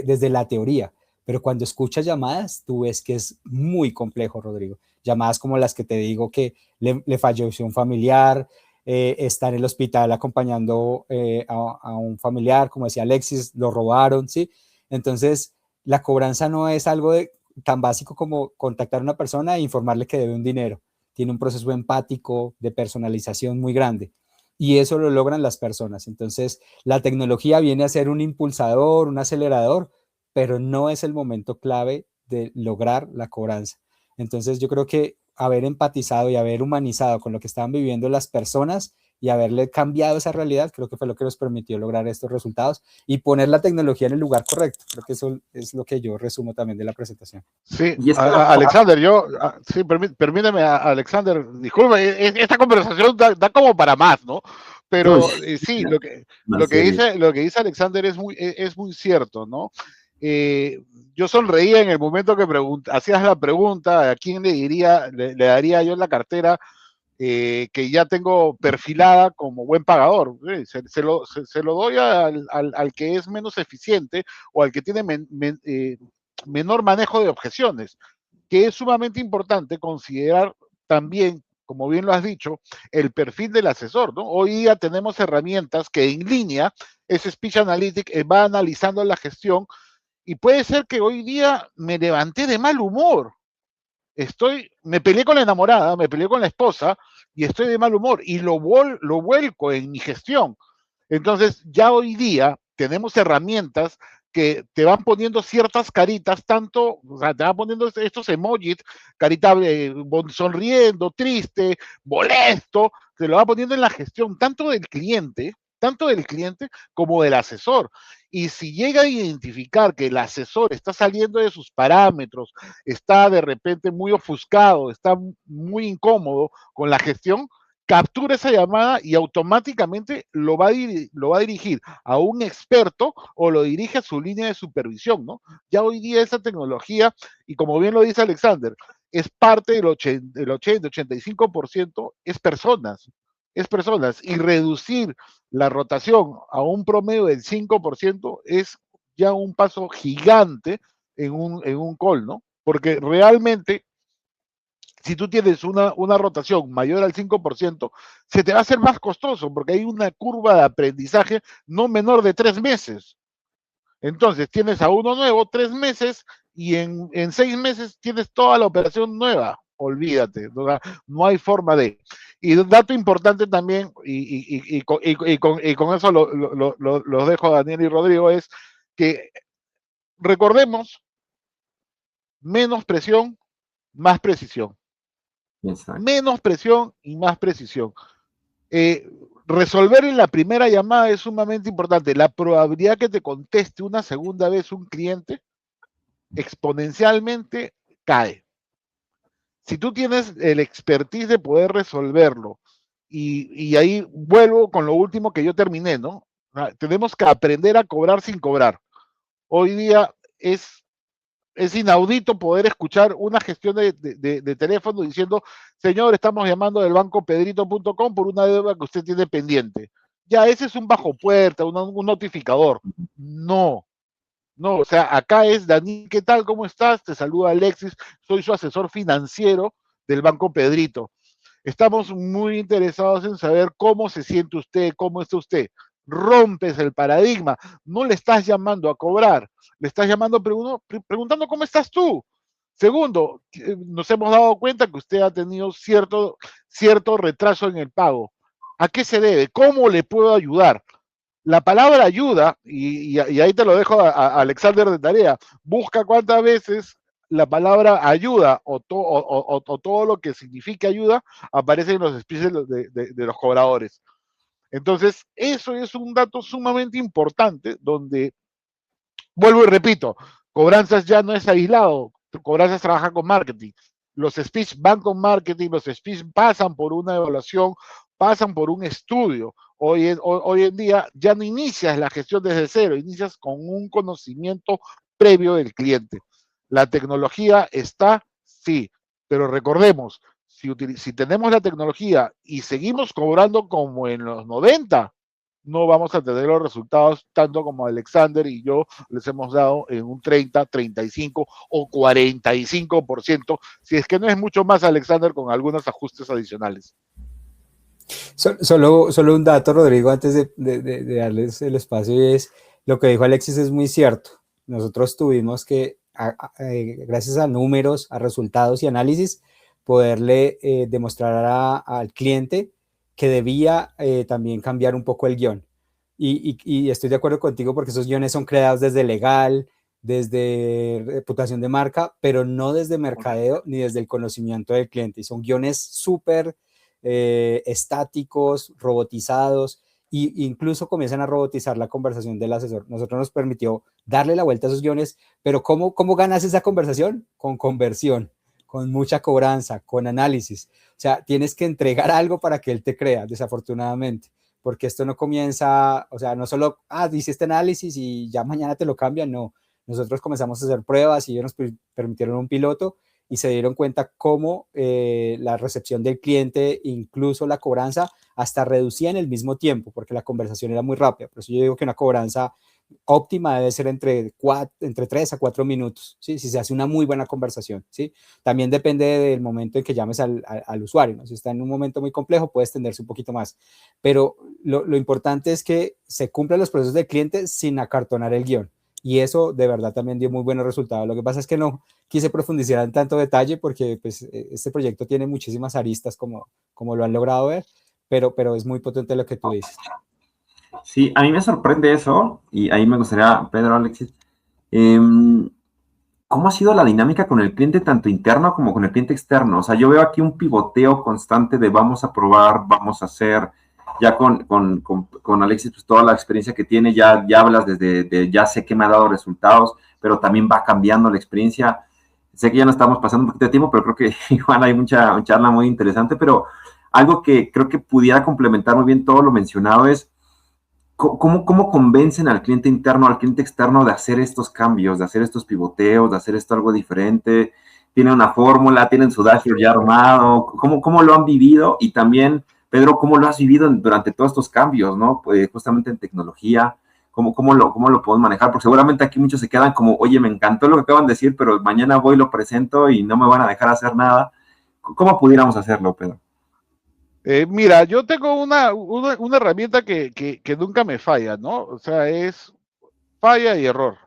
desde la teoría, pero cuando escuchas llamadas, tú ves que es muy complejo, Rodrigo. Llamadas como las que te digo que le falleció un familiar, está en el hospital acompañando a un familiar, como decía Alexis, lo robaron, ¿sí? Entonces, la cobranza no es algo tan básico como contactar a una persona e informarle que debe un dinero. Tiene un proceso empático, de personalización muy grande. Y eso lo logran las personas. Entonces, la tecnología viene a ser un impulsador, un acelerador, pero no es el momento clave de lograr la cobranza. Entonces, yo creo que haber empatizado y haber humanizado con lo que estaban viviendo las personas y haberle cambiado esa realidad, creo que fue lo que nos permitió lograr estos resultados y poner la tecnología en el lugar correcto. Creo que eso es lo que yo resumo también de la presentación. Sí, Y es que Alexander, sí, permíteme, Alexander, disculpe, esta conversación da como para más, ¿no? Pero sí, lo que dice Alexander es muy cierto, ¿no? Yo sonreía en el momento que hacías la pregunta, ¿a quién le daría yo la cartera que ya tengo perfilada como buen pagador? Se lo doy al que es menos eficiente o al que tiene menor manejo de objeciones, que es sumamente importante considerar también, como bien lo has dicho, el perfil del asesor, ¿no? Hoy día tenemos herramientas que en línea, ese Speech Analytics va analizando la gestión y puede ser que hoy día me levanté de mal humor. Me peleé con la enamorada, me peleé con la esposa y estoy de mal humor y lo vuelco en mi gestión. Entonces, ya hoy día tenemos herramientas que te van poniendo ciertas caritas, o sea, te van poniendo estos emojis, carita sonriendo, triste, molesto, te lo va poniendo en la gestión tanto del cliente como del asesor. Y si llega a identificar que el asesor está saliendo de sus parámetros, está de repente muy ofuscado, está muy incómodo con la gestión, captura esa llamada y automáticamente lo va a dirigir a un experto o lo dirige a su línea de supervisión, ¿no? Ya hoy día esa tecnología, y como bien lo dice Alexander, es parte del 80-85% es personas, y reducir la rotación a un promedio del 5% es ya un paso gigante en un call, ¿no? Porque realmente, si tú tienes una rotación mayor al 5%, se te va a hacer más costoso porque hay una curva de aprendizaje no menor de 3 meses. Entonces, tienes a uno nuevo 3 meses y en 6 meses tienes toda la operación nueva. Olvídate, no hay forma de. Y un dato importante también, y con eso los dejo a Daniel y Rodrigo, es que recordemos, menos presión, más precisión. Exacto. Menos presión y más precisión. Resolver en la primera llamada es sumamente importante. La probabilidad que te conteste una segunda vez un cliente exponencialmente cae. Si tú tienes el expertise de poder resolverlo, y ahí vuelvo con lo último que yo terminé, ¿no? Tenemos que aprender a cobrar sin cobrar. Hoy día es inaudito poder escuchar una gestión de teléfono diciendo, señor, estamos llamando del banco pedrito.com por una deuda que usted tiene pendiente. Ya, ese es un bajo puerta, un notificador. No, o sea, acá es Dani, ¿qué tal? ¿Cómo estás? Te saluda Alexis, soy su asesor financiero del Banco Pedrito. Estamos muy interesados en saber cómo se siente usted, cómo está usted. Rompes el paradigma, no le estás llamando a cobrar, le estás llamando preguntando cómo estás tú. Segundo, nos hemos dado cuenta que usted ha tenido cierto retraso en el pago. ¿A qué se debe? ¿Cómo le puedo ayudar? La palabra ayuda, y ahí te lo dejo a Alexander de tarea, busca cuántas veces la palabra ayuda o todo lo que significa ayuda aparece en los speeches de los cobradores. Entonces, eso es un dato sumamente importante donde, vuelvo y repito, cobranzas ya no es aislado, cobranzas trabaja con marketing. Los speech van con marketing, los speech pasan por una evaluación, pasan por un estudio. Hoy en día ya no inicias la gestión desde cero, inicias con un conocimiento previo del cliente. La tecnología está, sí, pero recordemos, si tenemos la tecnología y seguimos cobrando como en los 90, no vamos a tener los resultados tanto como Alexander y yo les hemos dado en un 30, 35 o 45%, si es que no es mucho más, Alexander, con algunos ajustes adicionales. Solo un dato, Rodrigo, antes de darles el espacio, y es lo que dijo Alexis es muy cierto. Nosotros tuvimos que, gracias a números, a resultados y análisis, poderle demostrar al cliente que debía también cambiar un poco el guión. Y estoy de acuerdo contigo porque esos guiones son creados desde legal, desde reputación de marca, pero no desde mercadeo ni desde el conocimiento del cliente. Y son guiones súper estáticos, robotizados, e incluso comienzan a robotizar la conversación del asesor. Nosotros nos permitió darle la vuelta a esos guiones, pero ¿cómo ganas esa conversación? Con conversión, con mucha cobranza, con análisis. O sea, tienes que entregar algo para que él te crea, desafortunadamente, porque esto no comienza, o sea, no solo, hiciste análisis y ya mañana te lo cambian, no. Nosotros comenzamos a hacer pruebas y ellos nos permitieron un piloto y se dieron cuenta cómo la recepción del cliente, incluso la cobranza, hasta reducía en el mismo tiempo, porque la conversación era muy rápida. Por eso yo digo que una cobranza óptima debe ser entre 3 a 4 minutos, ¿sí? Si se hace una muy buena conversación, ¿sí? También depende del momento en que llames al usuario, ¿no? Si está en un momento muy complejo, puede extenderse un poquito más. Pero lo importante es que se cumplan los procesos del cliente sin acartonar el guión. Y eso de verdad también dio muy buenos resultados. Lo que pasa es que no quise profundizar en tanto detalle porque pues, este proyecto tiene muchísimas aristas como lo han logrado ver, pero es muy potente lo que tú dices. Sí, a mí me sorprende eso y ahí me gustaría, Pedro, Alexis, ¿cómo ha sido la dinámica con el cliente tanto interno como con el cliente externo? O sea, yo veo aquí un pivoteo constante de vamos a probar, vamos a hacer. Ya con Alexis, pues toda la experiencia que tiene, ya hablas desde ya sé que me ha dado resultados, pero también va cambiando la experiencia. Sé que ya no estamos pasando un poquito de tiempo, pero creo que igual hay mucha charla muy interesante, pero algo que creo que pudiera complementar muy bien todo lo mencionado es cómo convencen al cliente interno, al cliente externo de hacer estos cambios, de hacer estos pivoteos, de hacer esto algo diferente. Tienen una fórmula, tienen su dashboard ya armado, cómo lo han vivido y también, Pedro, ¿cómo lo has vivido durante todos estos cambios, ¿no? Pues justamente en tecnología, ¿cómo lo podemos manejar? Porque seguramente aquí muchos se quedan como, oye, me encantó lo que acaban de decir, pero mañana voy y lo presento y no me van a dejar hacer nada. ¿Cómo pudiéramos hacerlo, Pedro? Mira, yo tengo una herramienta que nunca me falla, ¿no? O sea, es falla y error.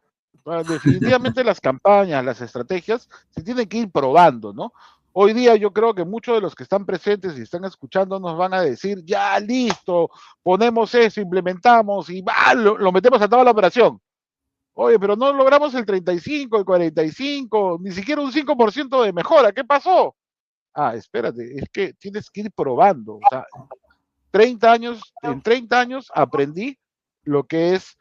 Definitivamente las campañas, las estrategias, se tienen que ir probando, ¿no? Hoy día yo creo que muchos de los que están presentes y están escuchando nos van a decir, ya listo, ponemos eso, implementamos y lo metemos a toda la operación. Oye, pero no logramos el 35, el 45, ni siquiera un 5% de mejora. ¿Qué pasó? Espérate, es que tienes que ir probando. O sea, en 30 años aprendí lo que es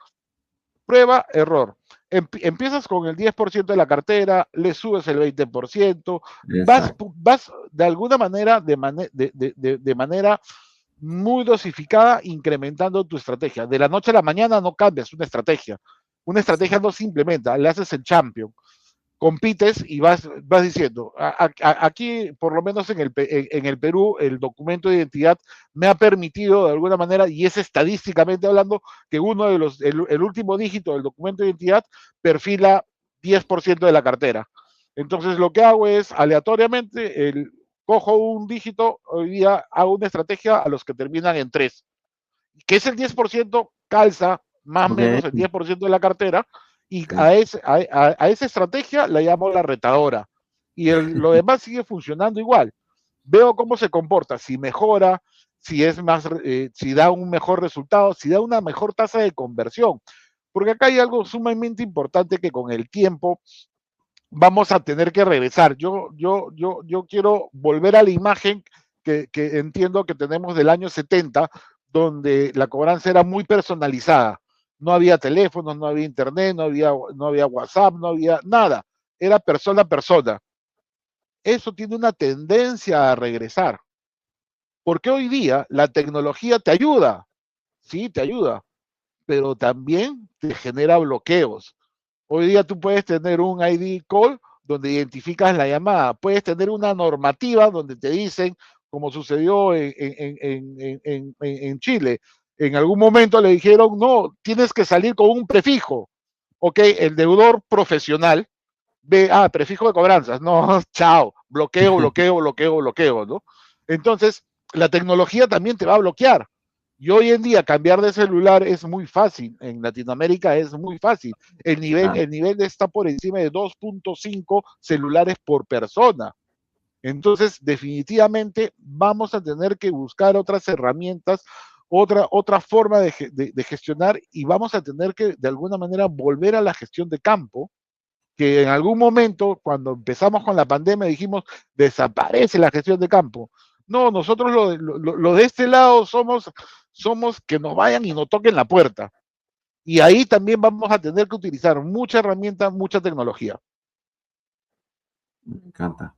prueba, error. Empiezas con el 10% de la cartera, le subes el 20%, vas de alguna manera, de manera muy dosificada, incrementando tu estrategia. De la noche a la mañana no cambias una estrategia. Una estrategia no se implementa, le haces el champion. Compites y vas diciendo, aquí, por lo menos en el Perú, el documento de identidad me ha permitido de alguna manera, y es estadísticamente hablando, que el último dígito del documento de identidad perfila 10% de la cartera. Entonces lo que hago es aleatoriamente, cojo un dígito, hoy día hago una estrategia a los que terminan en 3, que es el 10%, calza más o menos el 10% de la cartera, y a esa estrategia la llamo la retadora. Y lo demás sigue funcionando igual. Veo cómo se comporta, si mejora, si da un mejor resultado, si da una mejor tasa de conversión. Porque acá hay algo sumamente importante que con el tiempo vamos a tener que regresar. Yo quiero volver a la imagen que entiendo que tenemos del año 70, donde la cobranza era muy personalizada. No había teléfonos, no había internet, no había WhatsApp, no había nada. Era persona a persona. Eso tiene una tendencia a regresar. Porque hoy día la tecnología te ayuda. Sí, te ayuda. Pero también te genera bloqueos. Hoy día tú puedes tener un ID call donde identificas la llamada. Puedes tener una normativa donde te dicen, como sucedió en Chile, En algún momento le dijeron, no, tienes que salir con un prefijo. Ok, el deudor profesional ve, prefijo de cobranzas. No, chao, bloqueo, bloqueo, bloqueo, bloqueo, ¿no? Entonces, la tecnología también te va a bloquear. Y hoy en día cambiar de celular es muy fácil. En Latinoamérica es muy fácil. El nivel está por encima de 2.5 celulares por persona. Entonces, definitivamente vamos a tener que buscar otras herramientas, otra forma de gestionar, y vamos a tener que, de alguna manera, volver a la gestión de campo, que en algún momento, cuando empezamos con la pandemia, dijimos, desaparece la gestión de campo. No, nosotros lo de este lado somos que nos vayan y nos toquen la puerta. Y ahí también vamos a tener que utilizar mucha herramienta, mucha tecnología. Me encanta.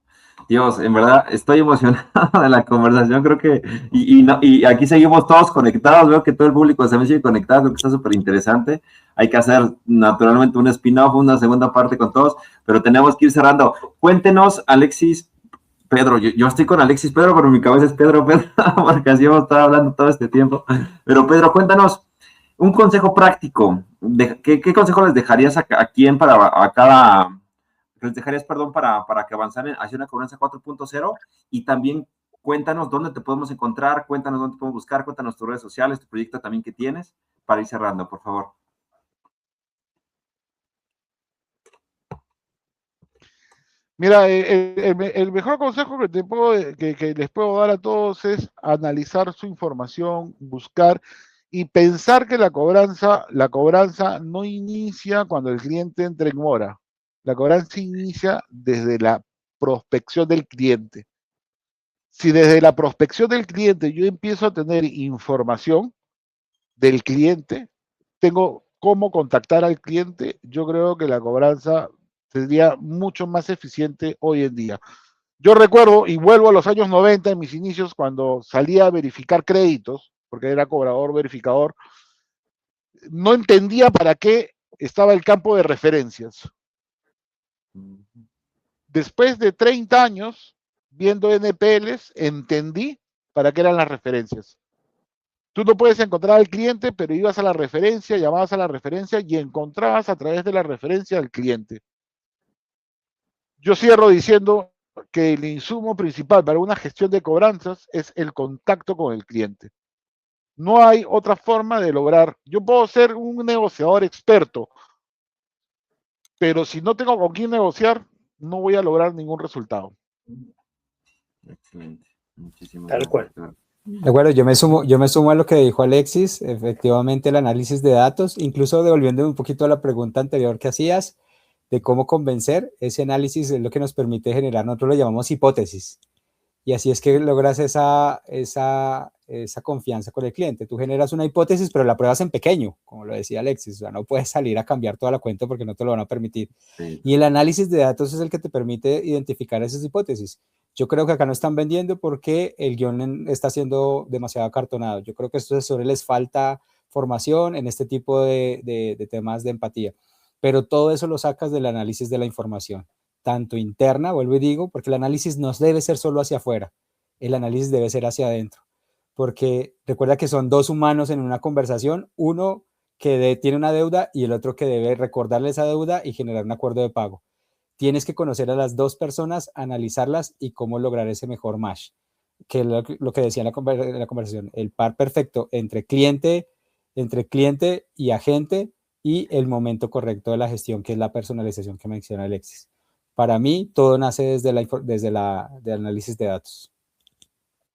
Dios, en verdad estoy emocionado de la conversación, creo que, y aquí seguimos todos conectados, veo que todo el público también sigue conectado, creo que está súper interesante. Hay que hacer naturalmente un spin-off, una segunda parte con todos, pero tenemos que ir cerrando. Cuéntenos, Alexis, Pedro, yo estoy con Alexis Pedro, pero mi cabeza es Pedro, porque así hemos estado hablando todo este tiempo. Pero Pedro, cuéntanos un consejo práctico. ¿Qué consejo les dejarías a quién a cada... les dejarías, perdón, para que avanzaran hacia una cobranza 4.0? Y también cuéntanos dónde te podemos encontrar, cuéntanos dónde te podemos buscar, cuéntanos tus redes sociales, tu proyecto también que tienes, para ir cerrando, por favor. Mira, el mejor consejo que les puedo dar a todos es analizar su información, buscar y pensar que la cobranza no inicia cuando el cliente entra en mora. La cobranza inicia desde la prospección del cliente. Si desde la prospección del cliente yo empiezo a tener información del cliente, tengo cómo contactar al cliente, yo creo que la cobranza sería mucho más eficiente hoy en día. Yo recuerdo, y vuelvo a los años 90, en mis inicios, cuando salía a verificar créditos, porque era cobrador verificador, no entendía para qué estaba el campo de referencias. Después de 30 años viendo NPLs, entendí para qué eran las referencias. Tú no puedes encontrar al cliente, pero ibas a la referencia, llamabas a la referencia y encontrabas a través de la referencia al cliente. Yo cierro diciendo que el insumo principal para una gestión de cobranzas es el contacto con el cliente. No hay otra forma de lograr. Yo puedo ser un negociador experto, pero si no tengo con quién negociar, no voy a lograr ningún resultado. Excelente. Muchísimas Tal gracias. cual. De acuerdo, yo me sumo a lo que dijo Alexis, efectivamente el análisis de datos, incluso devolviendo un poquito a la pregunta anterior que hacías, de cómo convencer, ese análisis es lo que nos permite generar, nosotros lo llamamos hipótesis, y así es que logras esa confianza con el cliente. Tú generas una hipótesis, pero la pruebas en pequeño, como lo decía Alexis, o sea, no puedes salir a cambiar toda la cuenta porque no te lo van a permitir. Sí. Y el análisis de datos es el que te permite identificar esas hipótesis. Yo creo que acá no están vendiendo porque el guión está siendo demasiado acartonado. Yo creo que a estos asesores les falta formación en este tipo de temas de empatía. Pero todo eso lo sacas del análisis de la información, tanto interna, vuelvo y digo, porque el análisis no debe ser solo hacia afuera, el análisis debe ser hacia adentro, porque recuerda que son dos humanos en una conversación, uno que tiene una deuda y el otro que debe recordarle esa deuda y generar un acuerdo de pago. Tienes que conocer a las dos personas, analizarlas y cómo lograr ese mejor match, que es lo que decía en la conversación, el par perfecto entre cliente y agente, y el momento correcto de la gestión, que es la personalización que menciona Alexis. Para mí, todo nace desde el análisis de datos.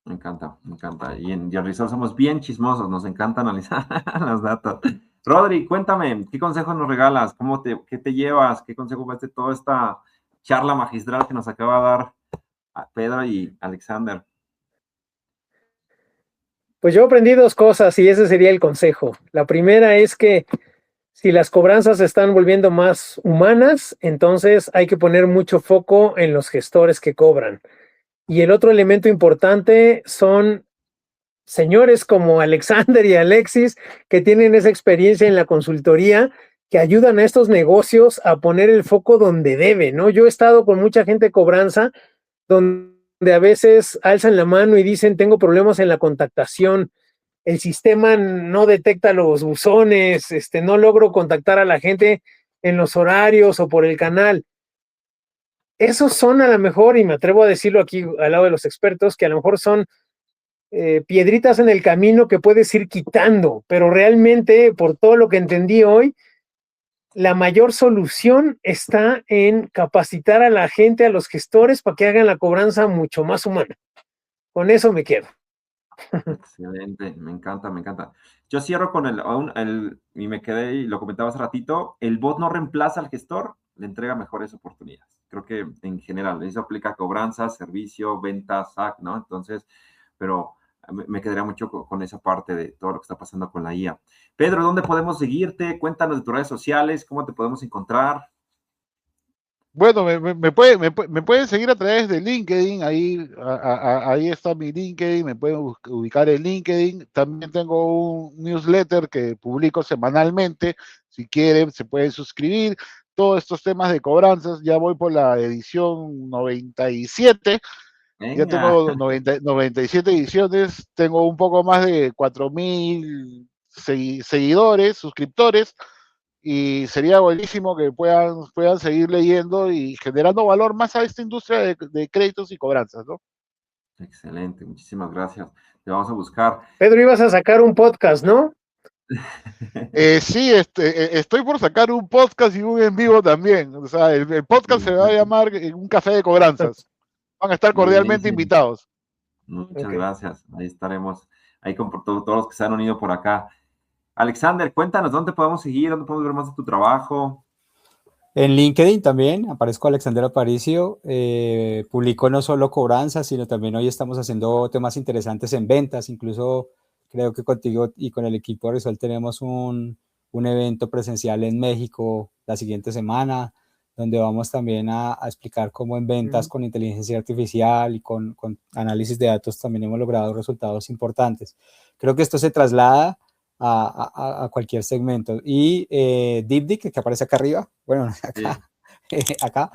Me encanta, me encanta. Y en Resort somos bien chismosos, nos encanta analizar los datos. Rodri, cuéntame, ¿qué consejo nos regalas? ¿Qué te llevas? ¿Qué consejo ves de toda esta charla magistral que nos acaba de dar a Pedro y Alexander? Pues yo aprendí dos cosas y ese sería el consejo. La primera es que si las cobranzas se están volviendo más humanas, entonces hay que poner mucho foco en los gestores que cobran. Y el otro elemento importante son señores como Alexander y Alexis, que tienen esa experiencia en la consultoría, que ayudan a estos negocios a poner el foco donde debe, ¿no? Yo he estado con mucha gente de cobranza donde a veces alzan la mano y dicen, tengo problemas en la contactación. el sistema no detecta los buzones, no logro contactar a la gente en los horarios o por el canal. Esos son a lo mejor, y me atrevo a decirlo aquí al lado de los expertos, que a lo mejor son piedritas en el camino que puedes ir quitando, pero realmente, por todo lo que entendí hoy, la mayor solución está en capacitar a la gente, a los gestores, para que hagan la cobranza mucho más humana. Con eso me quedo. Excelente, me encanta, me encanta. Yo cierro con y me quedé, y lo comentaba hace ratito, el bot no reemplaza al gestor, le entrega mejores oportunidades. Creo que en general, eso aplica a cobranza, servicio, ventas, SAC, ¿no? Entonces, pero me quedaría mucho con esa parte de todo lo que está pasando con la IA. Pedro, ¿dónde podemos seguirte? Cuéntanos de tus redes sociales, ¿cómo te podemos encontrar? Bueno, me pueden seguir a través de LinkedIn, ahí está mi LinkedIn, me pueden ubicar en LinkedIn. También tengo un newsletter que publico semanalmente, si quieren se pueden suscribir. Todos estos temas de cobranzas, ya voy por la edición 97, ya Venga. tengo 97 ediciones, tengo un poco más de 4.000 seguidores, suscriptores, y sería buenísimo que puedan seguir leyendo y generando valor más a esta industria de créditos y cobranzas, ¿no? Excelente, muchísimas gracias. Te vamos a buscar. Pedro, ibas a sacar un podcast, ¿no? Sí, estoy por sacar un podcast y un en vivo también. O sea, el podcast se va a llamar Un Café de Cobranzas. Van a estar cordialmente Buenísimo. invitados. Muchas Okay. gracias. Ahí estaremos, ahí con todos los que se han unido por acá. Alexander, cuéntanos, ¿dónde podemos seguir? ¿Dónde podemos ver más de tu trabajo? En LinkedIn también aparezco Alexander Aparicio, publico no solo cobranzas, sino también hoy estamos haciendo temas interesantes en ventas, incluso creo que contigo y con el equipo de Resol tenemos un evento presencial en México la siguiente semana, donde vamos también a explicar cómo en ventas con inteligencia artificial y con análisis de datos también hemos logrado resultados importantes. Creo que esto se traslada a cualquier segmento. Y DeepDick, que aparece acá arriba, bueno, acá, acá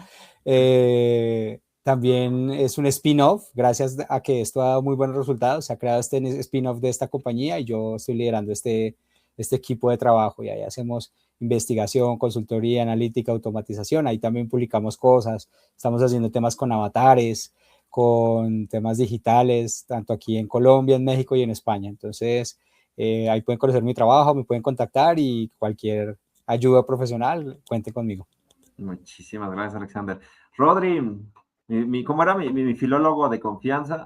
también es un spin-off, gracias a que esto ha dado muy buenos resultados, se ha creado este spin-off de esta compañía y yo estoy liderando este equipo de trabajo y ahí hacemos investigación, consultoría, analítica, automatización, ahí también publicamos cosas, estamos haciendo temas con avatares, con temas digitales, tanto aquí en Colombia, en México y en España. Entonces, ahí pueden conocer mi trabajo, me pueden contactar y cualquier ayuda profesional, cuente conmigo. Muchísimas gracias, Alexander. Rodri, ¿cómo era mi filólogo de confianza?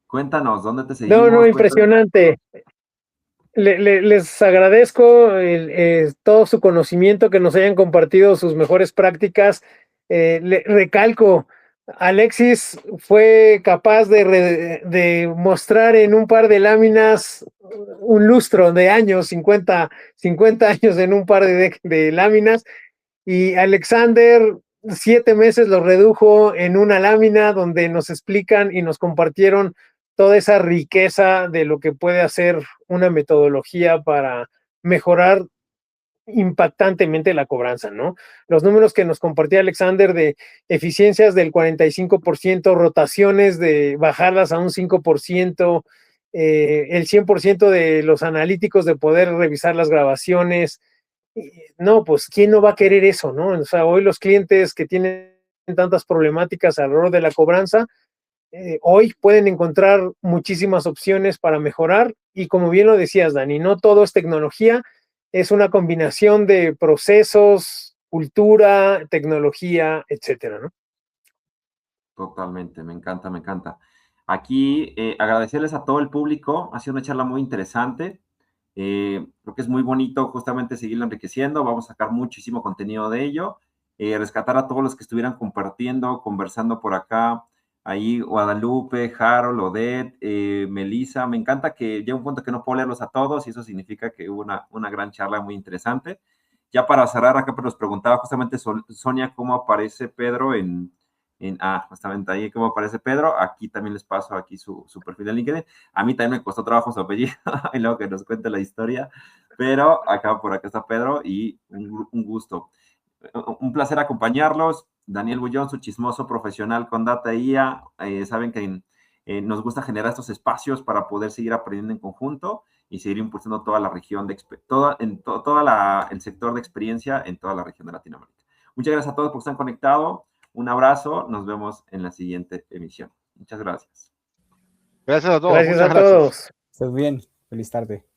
Cuéntanos, ¿dónde te seguimos? No, impresionante. Les agradezco todo su conocimiento, que nos hayan compartido sus mejores prácticas. Recalco, Alexis fue capaz de mostrar en un par de láminas un lustro de años, 50 años en un par de láminas, y Alexander 7 meses lo redujo en una lámina donde nos explican y nos compartieron toda esa riqueza de lo que puede hacer una metodología para mejorar impactantemente la cobranza, ¿no? Los números que nos compartía Alexander de eficiencias del 45%, rotaciones de bajarlas a un 5%, el 100% de los analíticos de poder revisar las grabaciones. No, pues ¿quién no va a querer eso, no? O sea, hoy los clientes que tienen tantas problemáticas alrededor de la cobranza, hoy pueden encontrar muchísimas opciones para mejorar y como bien lo decías, Dani, no todo es tecnología, es una combinación de procesos, cultura, tecnología, etcétera, ¿no? Totalmente, me encanta, me encanta. Aquí agradecerles a todo el público, ha sido una charla muy interesante. Creo que es muy bonito justamente seguirlo enriqueciendo, vamos a sacar muchísimo contenido de ello, rescatar a todos los que estuvieran compartiendo, conversando por acá, ahí Guadalupe, Harold, Odette, Melissa, me encanta que llega un punto que no puedo leerlos a todos y eso significa que hubo una gran charla muy interesante. Ya para cerrar, acá nos preguntaba justamente Sonia cómo aparece Pedro justamente ahí cómo aparece Pedro, aquí también les paso aquí su perfil de LinkedIn. A mí también me costó trabajo su apellido, y luego que nos cuente la historia, pero por acá está Pedro y un gusto. Un placer acompañarlos. Daniel Bullón, su chismoso profesional con Data IA. Saben que nos gusta generar estos espacios para poder seguir aprendiendo en conjunto y seguir impulsando toda la región, el sector de experiencia en toda la región de Latinoamérica. Muchas gracias a todos por estar conectados. Un abrazo. Nos vemos en la siguiente emisión. Muchas gracias. Gracias a todos. Gracias Muchas a gracias. todos. Estés bien. Feliz tarde.